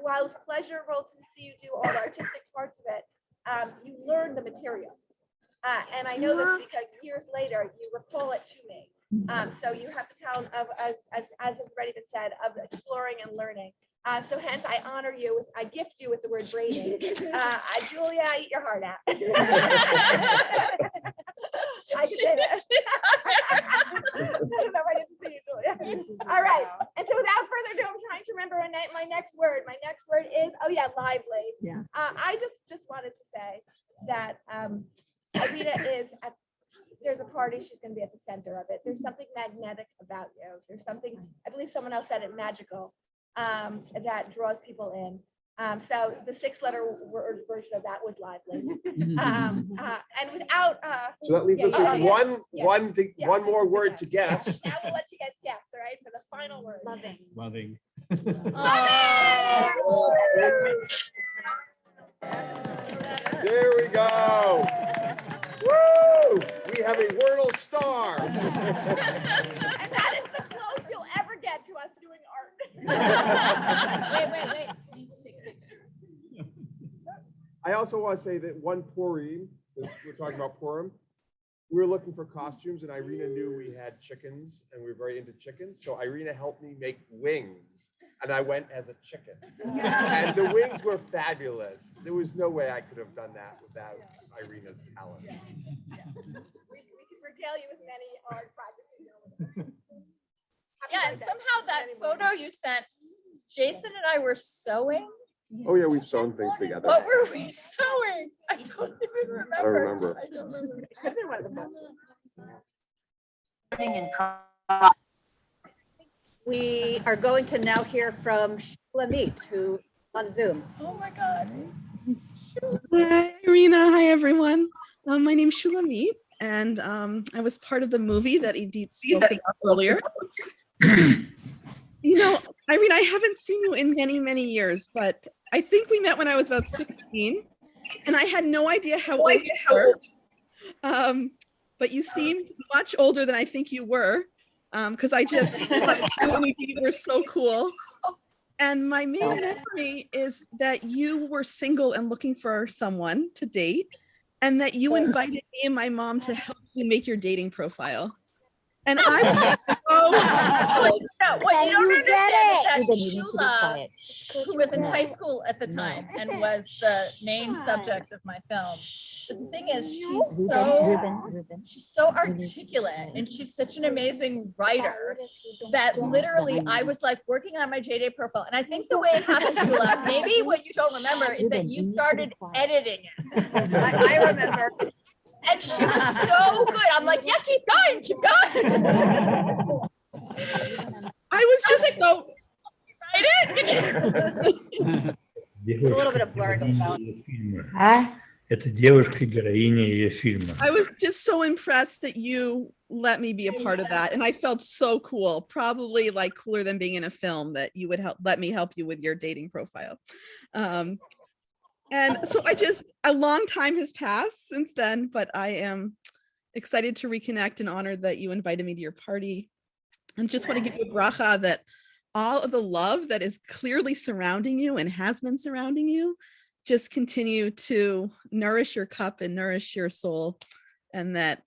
[SPEAKER 8] While it was pleasurable to see you do all the artistic parts of it, you learned the material. And I know this because years later, you recall it to me. So you have the talent of, as has already been said, of exploring and learning. So hence I honor you, I gift you with the word braiding. Julia, eat your heart out. I can say that. I don't know if I get to see you, Julia. All right. And so without further ado, I'm trying to remember my next word. My next word is, oh yeah, lively.
[SPEAKER 10] Yeah.
[SPEAKER 8] I just wanted to say that Irena is there's a party, she's going to be at the center of it. There's something magnetic about you. There's something, I believe someone else said it, magical, that draws people in.
[SPEAKER 2] So the 6-letter word version of that was lively. And without.
[SPEAKER 7] So that leaves us with one more word to guess.
[SPEAKER 2] Now we'll let you guys guess, all right, for the final word.
[SPEAKER 14] Loving.
[SPEAKER 4] Loving.
[SPEAKER 7] There we go. Woo! We have a Wordle star.
[SPEAKER 2] And that is the close you'll ever get to us doing art.
[SPEAKER 1] Wait.
[SPEAKER 7] I also want to say that one Purim, we're talking about Purim, we were looking for costumes and Irena knew we had chickens and we were very into chickens. So Irena helped me make wings and I went as a chicken. And the wings were fabulous. There was no way I could have done that without Irena's talent.
[SPEAKER 2] We could regale you with many art projects.
[SPEAKER 5] Yeah, and somehow that photo you sent, Jason and I were sewing.
[SPEAKER 7] Oh yeah, we've sewn things together.
[SPEAKER 5] What were we sewing? I don't even remember.
[SPEAKER 7] I don't remember.
[SPEAKER 5] I don't remember.
[SPEAKER 2] We are going to now hear from Shulamit, who on Zoom.
[SPEAKER 5] Oh my God.
[SPEAKER 15] Hi, Irena. Hi, everyone. My name's Shulamit, and I was part of the movie that Edith spoke about earlier. You know, Irena, I haven't seen you in many, many years, but I think we met when I was about 16, and I had no idea how old you were. But you seemed much older than I think you were, because I just thought you and Edith were so cool. And my main memory is that you were single and looking for someone to date, and that you invited me and my mom to help you make your dating profile. And I was so
[SPEAKER 1] No, what you don't understand is that Shula, who was in high school at the time and was the main subject of my film, the thing is she's so articulate and she's such an amazing writer that literally I was like working on my JD profile. And I think the way it happened, Shula, maybe what you don't remember is that you started editing it.
[SPEAKER 2] I remember.
[SPEAKER 1] And she was so good. I'm like, yeah, keep going, keep going.
[SPEAKER 15] I was just so.
[SPEAKER 2] A little bit of blurring.
[SPEAKER 16] Это девушка-героиня ее фильма.
[SPEAKER 15] I was just so impressed that you let me be a part of that. And I felt so cool, probably like cooler than being in a film, that you would let me help you with your dating profile. And so a long time has passed since then, but I am excited to reconnect and honored that you invited me to your party. And just want to give you a bracha that all of the love that is clearly surrounding you and has been surrounding you, just continue to nourish your cup and nourish your soul. And that,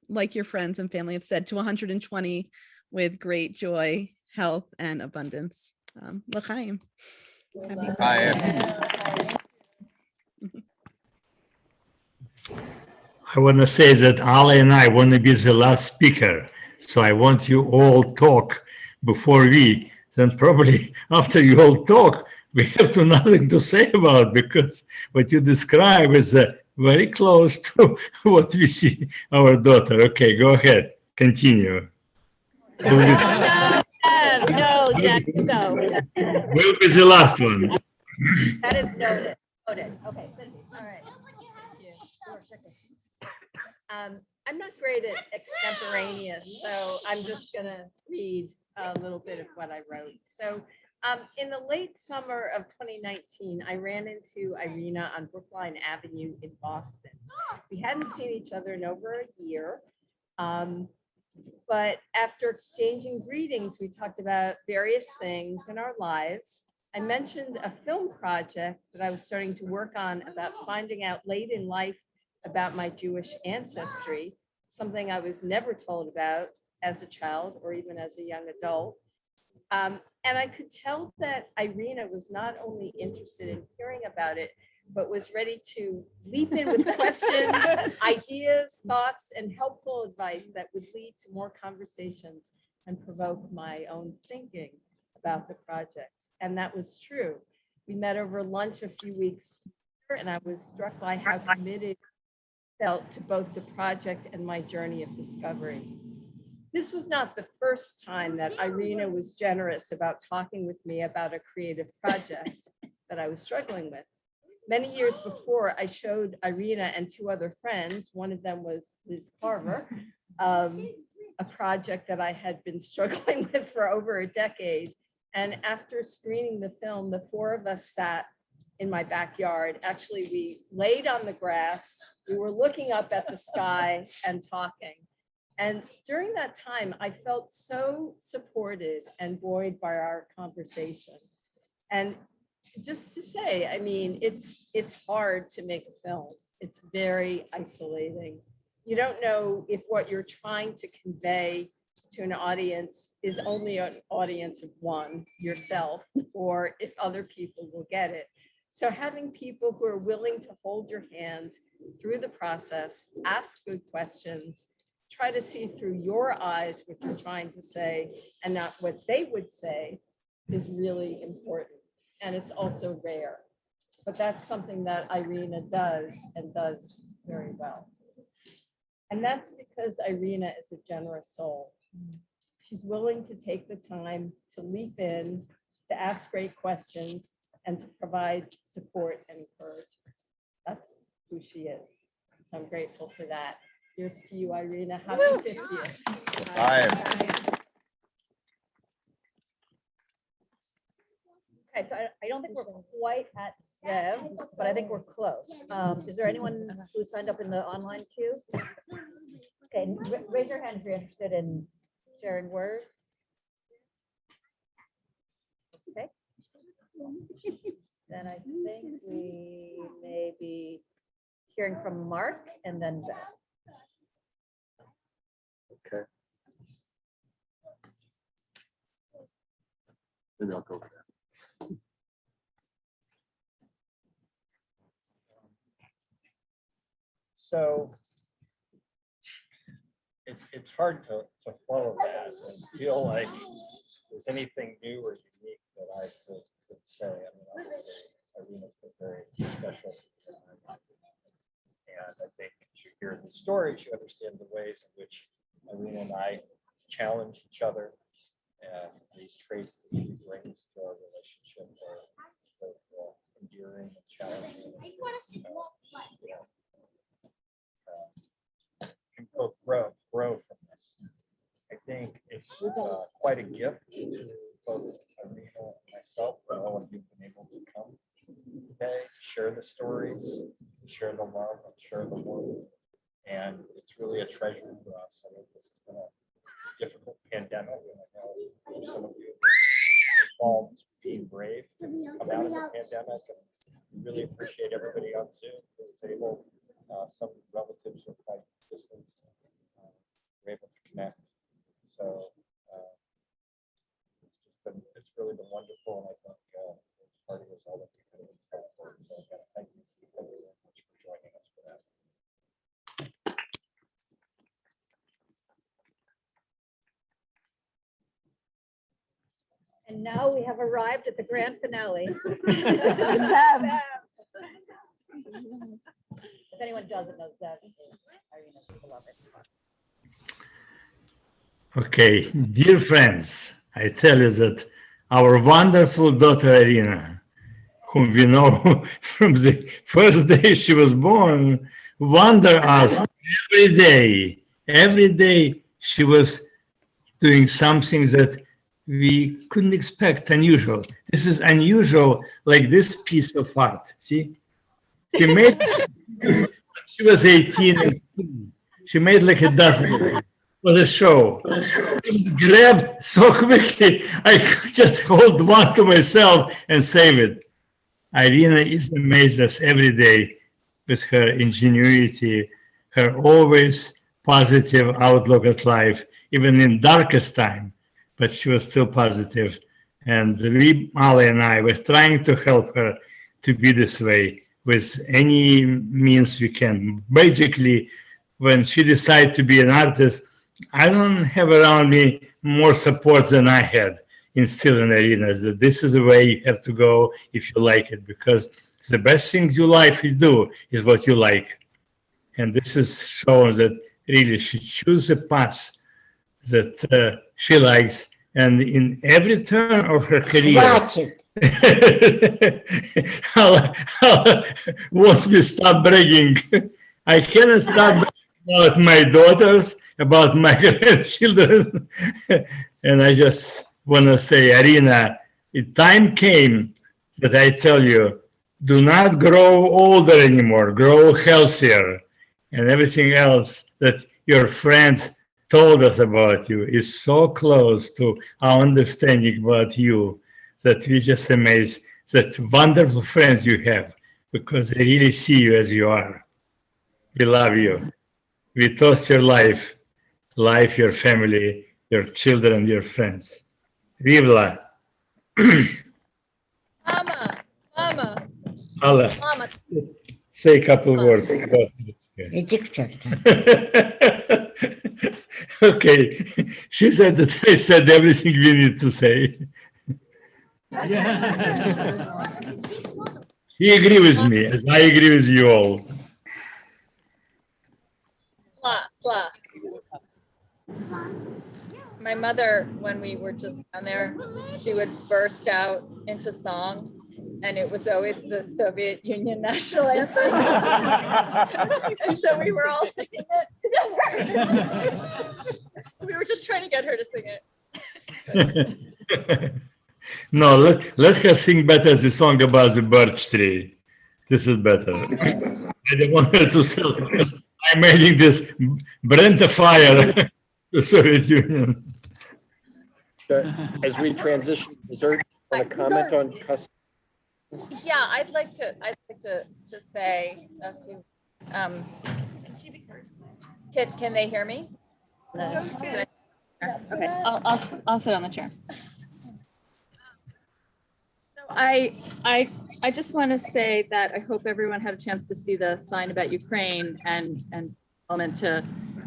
[SPEAKER 15] like your friends and family have said, to 120 with great joy, health, and abundance. L'chaim.
[SPEAKER 16] I want to say that Ali and I want to be the last speaker. So I want you all talk before we, then probably after you all talk, we have nothing to say about, because what you describe is very close to what we see our daughter. Okay, go ahead, continue.
[SPEAKER 2] No, Jack, no.
[SPEAKER 16] Will be the last one.
[SPEAKER 2] That is noted. Noted. Okay, Cindy. All right. I'm not great at extemporaneous, so I'm just gonna read a little bit of what I wrote. So in the late summer of 2019, I ran into Irena on Brookline Avenue in Boston. We hadn't seen each other in over a year, but after exchanging greetings, we talked about various things in our lives. I mentioned a film project that I was starting to work on about finding out late in life about my Jewish ancestry, something I was never told about as a child or even as a young adult. And I could tell that Irena was not only interested in hearing about it, but was ready to leap in with questions, ideas, thoughts, and helpful advice that would lead to more conversations and provoke my own thinking about the project. And that was true. We met over lunch a few weeks later, and I was struck by how committed I felt to both the project and my journey of discovery. This was not the first time that Irena was generous about talking with me about a creative project. that I was struggling with. Many years before, I showed Irena and two other friends, one of them was Liz Carver, a project that I had been struggling with for over a decade. And after screening the film, the four of us sat in my backyard. Actually, we laid on the grass, we were looking up at the sky and talking. And during that time, I felt so supported and buoyed by our conversation. And just to say, I mean, it's hard to make a film. It's very isolating. You don't know if what you're trying to convey to an audience is only an audience of one, yourself, or if other people will get it. So having people who are willing to hold your hand through the process, ask good questions, try to see through your eyes what you're trying to say and not what they would say is really important. And it's also rare. But that's something that Irena does and does very well. And that's because Irena is a generous soul. She's willing to take the time to leap in, to ask great questions, and to provide support and encouragement. That's who she is. So I'm grateful for that. Here's to you, Irena. Happy 50th.
[SPEAKER 7] Hi.
[SPEAKER 2] Okay, so I don't think we're quite at Zev, but I think we're close. Is there anyone who signed up in the online queue? Okay, raise your hand if you're interested in sharing words. Okay. Then I think we may be hearing from Mark and then Zev.
[SPEAKER 7] Okay. Maybe I'll go with that.
[SPEAKER 17] So it's hard to follow that and feel like there's anything new or unique that I could say. I mean, obviously, Irena's been very special. And I think as you hear the stories, you understand the ways in which Irena and I challenge each other. And these traits that she brings to our relationship are both endearing and challenging. Can both grow from this. I think it's quite a gift to both Irena and myself that all of you have been able to come today, share the stories, share the love, and share the work. And it's really a treasure for us. I mean, this has been a difficult pandemic, and I know some of you involved being brave to come out of the pandemic. And we really appreciate everybody on Zoom who was able. Some relatives are quite distant. We're able to connect. So it's really been wonderful, and I think this party was all that we could have hoped for. So again, thank you very much for joining us for that.
[SPEAKER 2] And now we have arrived at the grand finale. If anyone doesn't know Zev, Irena's beloved.
[SPEAKER 16] Okay, dear friends, I tell you that our wonderful daughter Irena, whom we know from the first day she was born, wonder us every day. Every day she was doing something that we couldn't expect, unusual. This is unusual, like this piece of art. See, she made. She was 18 and she made like a dozen for the show. Grabbed so quickly, I could just hold one to myself and save it. Irena is amazed us every day with her ingenuity, her always positive outlook at life, even in darkest time, but she was still positive. And we, Ali and I, were trying to help her to be this way with any means we can. Basically, when she decided to be an artist, I don't have around me more support than I had instilled in Irena, that this is the way you have to go if you like it, because the best thing you like to do is what you like. And this is shown that really she chooses a path that she likes And in every turn of her career,
[SPEAKER 18] Watch it.
[SPEAKER 16] once we start bragging, I cannot stop bragging about my daughters, about my grandchildren. And I just want to say, Irena, the time came that I tell you, do not grow older anymore, grow healthier. And everything else that your friends told us about you is so close to our understanding about you that we just amazed that wonderful friends you have, because they really see you as you are. We love you. We toast your life, your family, your children, your friends. Vivla.
[SPEAKER 5] Mama.
[SPEAKER 16] Allah.
[SPEAKER 5] Mama.
[SPEAKER 16] Say a couple words about Okay, she said that I said everything we need to say. He agree with me, as I agree with you all.
[SPEAKER 5] Sla. My mother, when we were just down there, she would burst out into song, and it was always the Soviet Union national anthem. And so we were all singing it together. So we were just trying to get her to sing it.
[SPEAKER 16] No, let her sing better the song about the birch tree. This is better. I don't want her to sell because I'm making this Brent fire the Soviet Union.
[SPEAKER 17] As we transition to dessert, want to comment on custom?
[SPEAKER 5] Yeah, I'd like to say a few. Can they hear me?
[SPEAKER 3] Okay, I'll sit on the chair. So I just want to say that I hope everyone had a chance to see the sign about Ukraine and moment to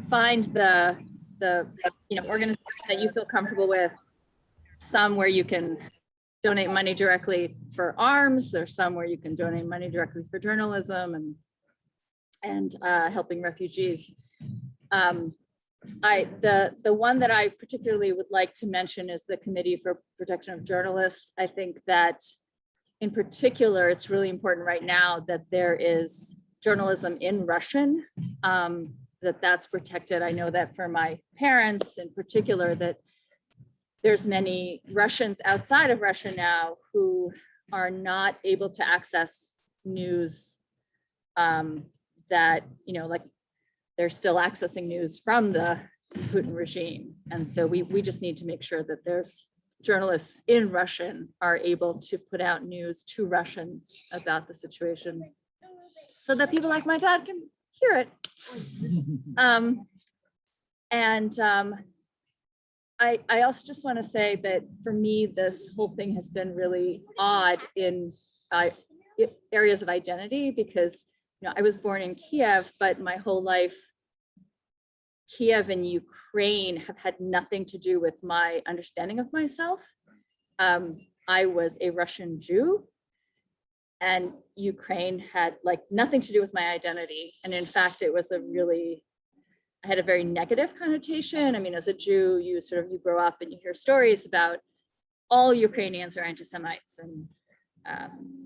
[SPEAKER 3] find the organization that you feel comfortable with. Some where you can donate money directly for arms. There's some where you can donate money directly for journalism and helping refugees. The one that I particularly would like to mention is the Committee for Protection of Journalists. I think that in particular, it's really important right now that there is journalism in Russian, that's protected. I know that for my parents in particular, that there's many Russians outside of Russia now who are not able to access news that, like they're still accessing news from the Putin regime. And so we just need to make sure that there's journalists in Russian are able to put out news to Russians about the situation so that people like my dad can hear it. I also just want to say that for me, this whole thing has been really odd in areas of identity because, I was born in Kiev, but my whole life, Kiev and Ukraine have had nothing to do with my understanding of myself. I was a Russian Jew and Ukraine had nothing to do with my identity. And in fact, it was I had a very negative connotation. I mean, as a Jew, you grow up and you hear stories about all Ukrainians are anti-Semites, and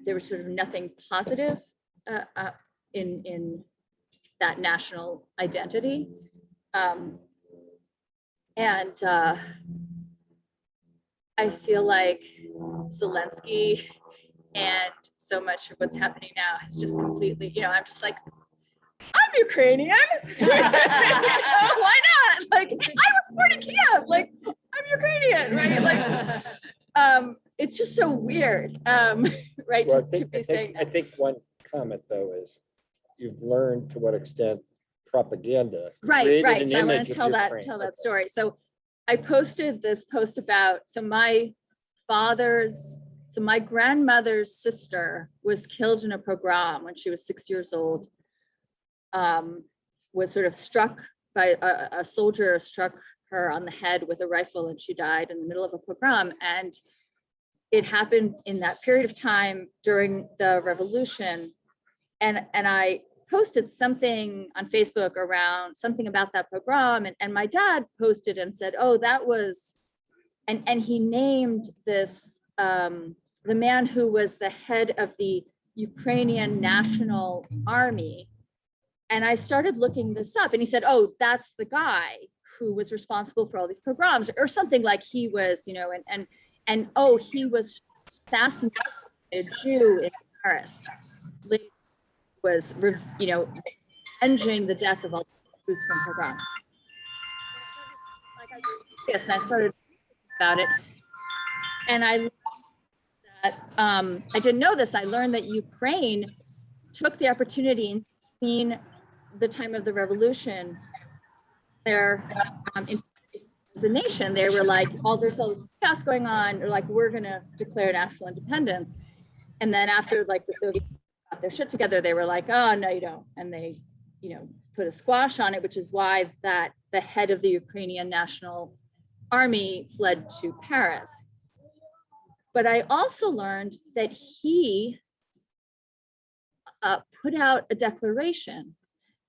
[SPEAKER 3] there was nothing positive in that national identity. I feel like Zelensky and so much of what's happening now has just completely, I'm just like, I'm Ukrainian. Why not? I was born in Kiev. I'm Ukrainian, right? It's just so weird, right?
[SPEAKER 17] Well,
[SPEAKER 3] Just to be saying.
[SPEAKER 17] I think one comment though is you've learned to what extent propaganda.
[SPEAKER 3] Right.
[SPEAKER 17] An
[SPEAKER 3] So I want
[SPEAKER 17] image
[SPEAKER 3] to
[SPEAKER 17] of
[SPEAKER 3] tell
[SPEAKER 17] Ukraine.
[SPEAKER 3] that story. So I posted this post about, my grandmother's sister was killed in a pogrom when she was 6 years old. Was struck by a soldier, struck her on the head with a rifle, and she died in the middle of a pogrom. And it happened in that period of time during the revolution. And I posted something on Facebook around something about that pogrom, and my dad posted and said, oh, that was
[SPEAKER 1] and he named this, the man who was the head of the Ukrainian National Army. And I started looking this up, and he said, oh, that's the guy who was responsible for all these pogroms, or something like he was, you know, and oh, he was assassinated, a Jew in Paris, was, you know, avenging the death of all the Jews from pogroms. Yes, and I started about it, and I learned that I didn't know this. I learned that Ukraine took the opportunity in the time of the revolution. There, as a nation, they were like, there's all this chaos going on, or like, we're gonna declare national independence. And then after like the Soviets got their shit together, they were like, oh no, you don't, and they, you know, put a squash on it, which is why that the head of the Ukrainian National Army fled to Paris. But I also learned that he put out a declaration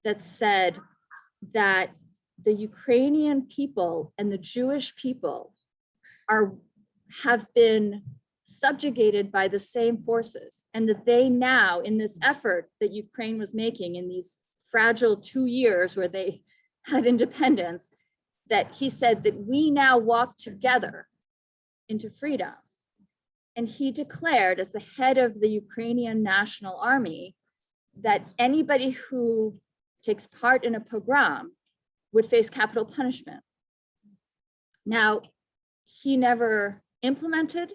[SPEAKER 1] that said that the Ukrainian people and the Jewish people have been subjugated by the same forces, and that they now, in this effort that Ukraine was making in these fragile 2 years where they had independence, that he said that we now walk together into freedom. And he declared, as the head of the Ukrainian National Army, that anybody who takes part in a pogrom would face capital punishment. Now, he never implemented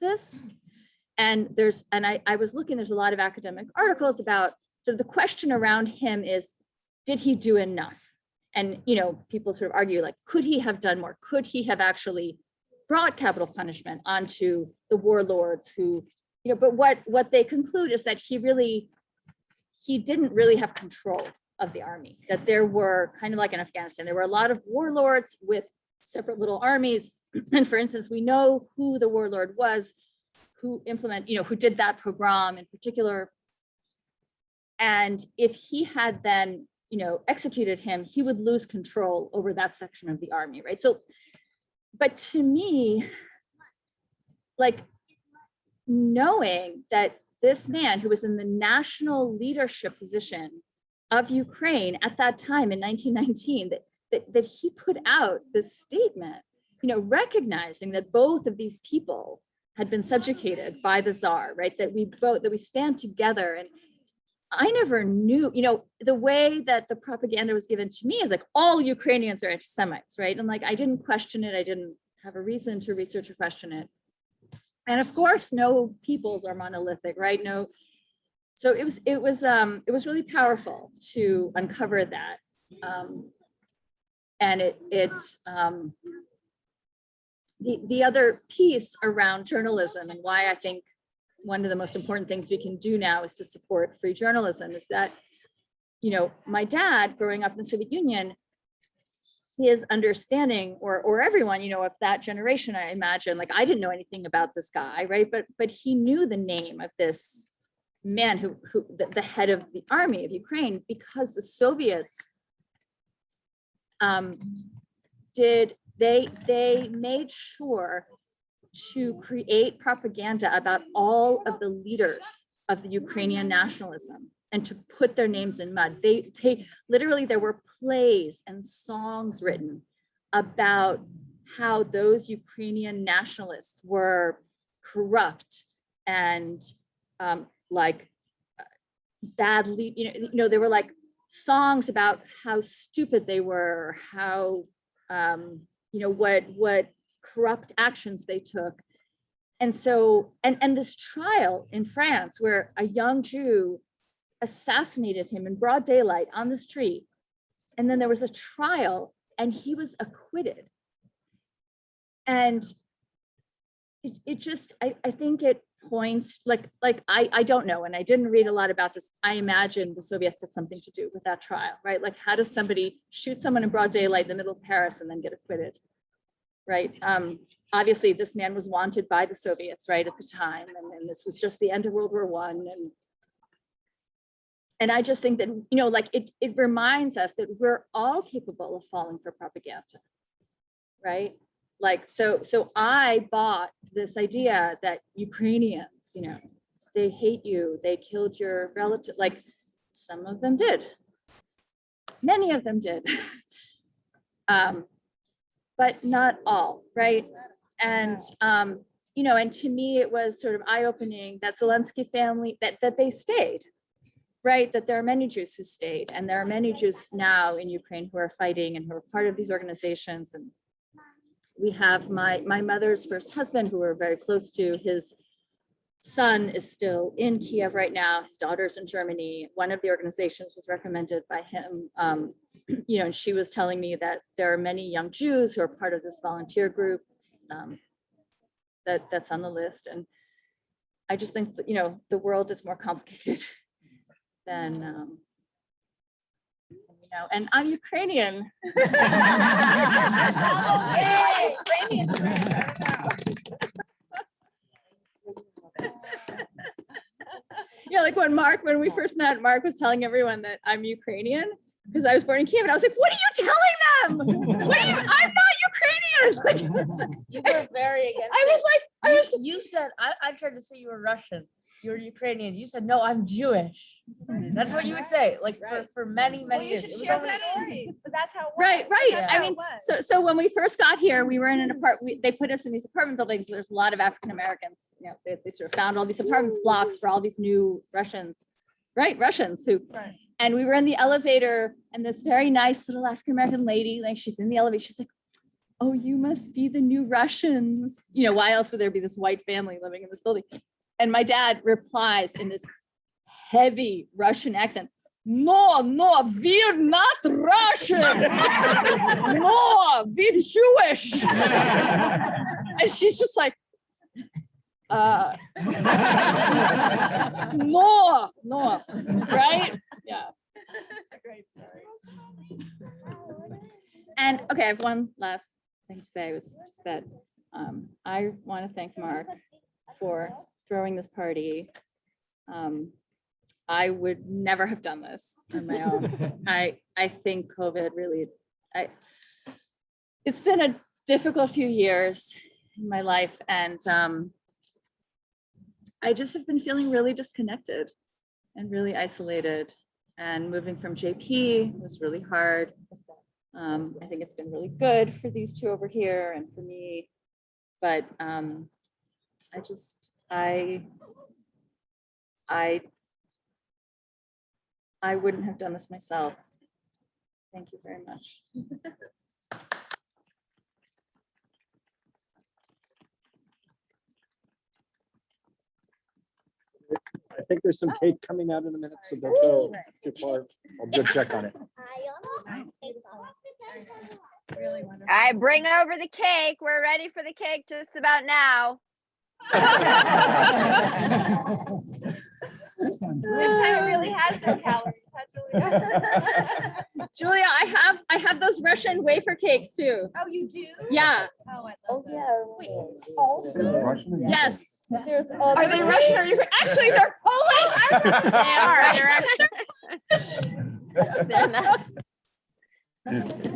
[SPEAKER 1] this. And I was looking, there's a lot of academic articles about, so the question around him is, did he do enough? And, you know, people sort of argue, like, could he have done more? Could he have actually brought capital punishment onto the warlords who, you know, but what they conclude is that he didn't really have control of the army, that there were, kind of like in Afghanistan, there were a lot of warlords with separate little armies. And for instance, we know who the warlord was, who who did that pogrom in particular. And if he had then, you know, executed him, he would lose control over that section of the army, right? So, but to me, like, knowing that this man who was in the national leadership position of Ukraine at that time in 1919, that he put out this statement, you know, recognizing that both of these people had been subjugated by the Tsar, right? That we stand together. And I never knew, you know, the way that the propaganda was given to me is like, all Ukrainians are anti-Semites, right? And like, I didn't question it. I didn't have a reason to research or question it. And of course, no peoples are monolithic, right? No. So it was really powerful to uncover that. And the other piece around journalism, and why I think one of the most important things we can do now is to support free journalism, is that, you know, my dad growing up in the Soviet Union, his understanding, or everyone, you know, of that generation, I imagine, like, I didn't know anything about this guy, right? But he knew the name of this man who the head of the army of Ukraine, because the Soviets they made sure to create propaganda about all of the leaders of the Ukrainian nationalism and to put their names in mud. They literally, there were plays and songs written about how those Ukrainian nationalists were corrupt and badly, you know, there were like songs about how stupid they were, how, you know, what corrupt actions they took. And so, and this trial in France where a young Jew assassinated him in broad daylight on the street. And then there was a trial and he was acquitted. And it just, I think it points, like I don't know, and I didn't read a lot about this. I imagine the Soviets had something to do with that trial, right? Like, how does somebody shoot someone in broad daylight in the middle of Paris and then get acquitted, right? Obviously, this man was wanted by the Soviets, right, at the time, and this was just the end of World War I. And I just think that, you know, like it reminds us that we're all capable of falling for propaganda, right?
[SPEAKER 3] So I bought this idea that Ukrainians, they hate you, they killed your relative, like some of them did. Many of them did. But not all, right? And and to me it was sort of eye-opening that Zelensky family, that they stayed, right? That there are many Jews who stayed, and there are many Jews now in Ukraine who are fighting and who are part of these organizations. And we have my mother's first husband, who we're very close to. His son is still in Kiev right now. His daughter's in Germany. One of the organizations was recommended by him. And she was telling me that there are many young Jews who are part of this volunteer group that's on the list. And I just think that, the world is more complicated than, and I'm Ukrainian. Like when we first met, Mark was telling everyone that I'm Ukrainian because I was born in Kiev, and I was like, "What are you telling them? I'm not Ukrainian." Like,
[SPEAKER 5] You were very against
[SPEAKER 3] I was
[SPEAKER 5] you said, I tried to say you were Russian. You're Ukrainian. You said, no, I'm Jewish. That's what you would say, like for many, many years. It was only-
[SPEAKER 8] That's how it
[SPEAKER 3] Right.
[SPEAKER 8] That's
[SPEAKER 3] I
[SPEAKER 8] how
[SPEAKER 3] mean,
[SPEAKER 8] it was.
[SPEAKER 3] so when we first got here, we were in an apartment. They put us in these apartment buildings. There's a lot of African Americans. They sort of found all these apartment blocks for all these new Russians, right? Russians who.
[SPEAKER 8] Right.
[SPEAKER 3] And we were in the elevator, and this very nice little African American lady, like she's in the elevator. She's like, "Oh, you must be the new Russians." Why else would there be this white family living in this building? And my dad replies in this heavy Russian accent, "No, we're not Russian. No, we're Jewish." And she's just like, no, right? Yeah.
[SPEAKER 8] That's a great story.
[SPEAKER 3] And okay, I have one last thing to say, was just that I want to thank Mark for throwing this party. I would never have done this on my own. I think COVID really, it's been a difficult few years in my life, and I just have been feeling really disconnected and really isolated, and moving from JP was really hard. I think it's been really good for these two over here and for me, but I wouldn't have done this myself. Thank you very much.
[SPEAKER 6] I think there's some cake coming out in a minute, so don't go too far. I'll go check on it.
[SPEAKER 8] Really wonderful.
[SPEAKER 14] All right, bring over the cake. We're ready for the cake just about now.
[SPEAKER 8] This time it really has no calories, huh, Julia?
[SPEAKER 3] Julia, I have those Russian wafer cakes too.
[SPEAKER 8] Oh, you do?
[SPEAKER 3] Yeah.
[SPEAKER 8] Oh, I love that.
[SPEAKER 3] Wait,
[SPEAKER 8] Also?
[SPEAKER 3] yes. Are they Russian or Ukrainian? Actually, they're Polish.
[SPEAKER 14] They are. They're not.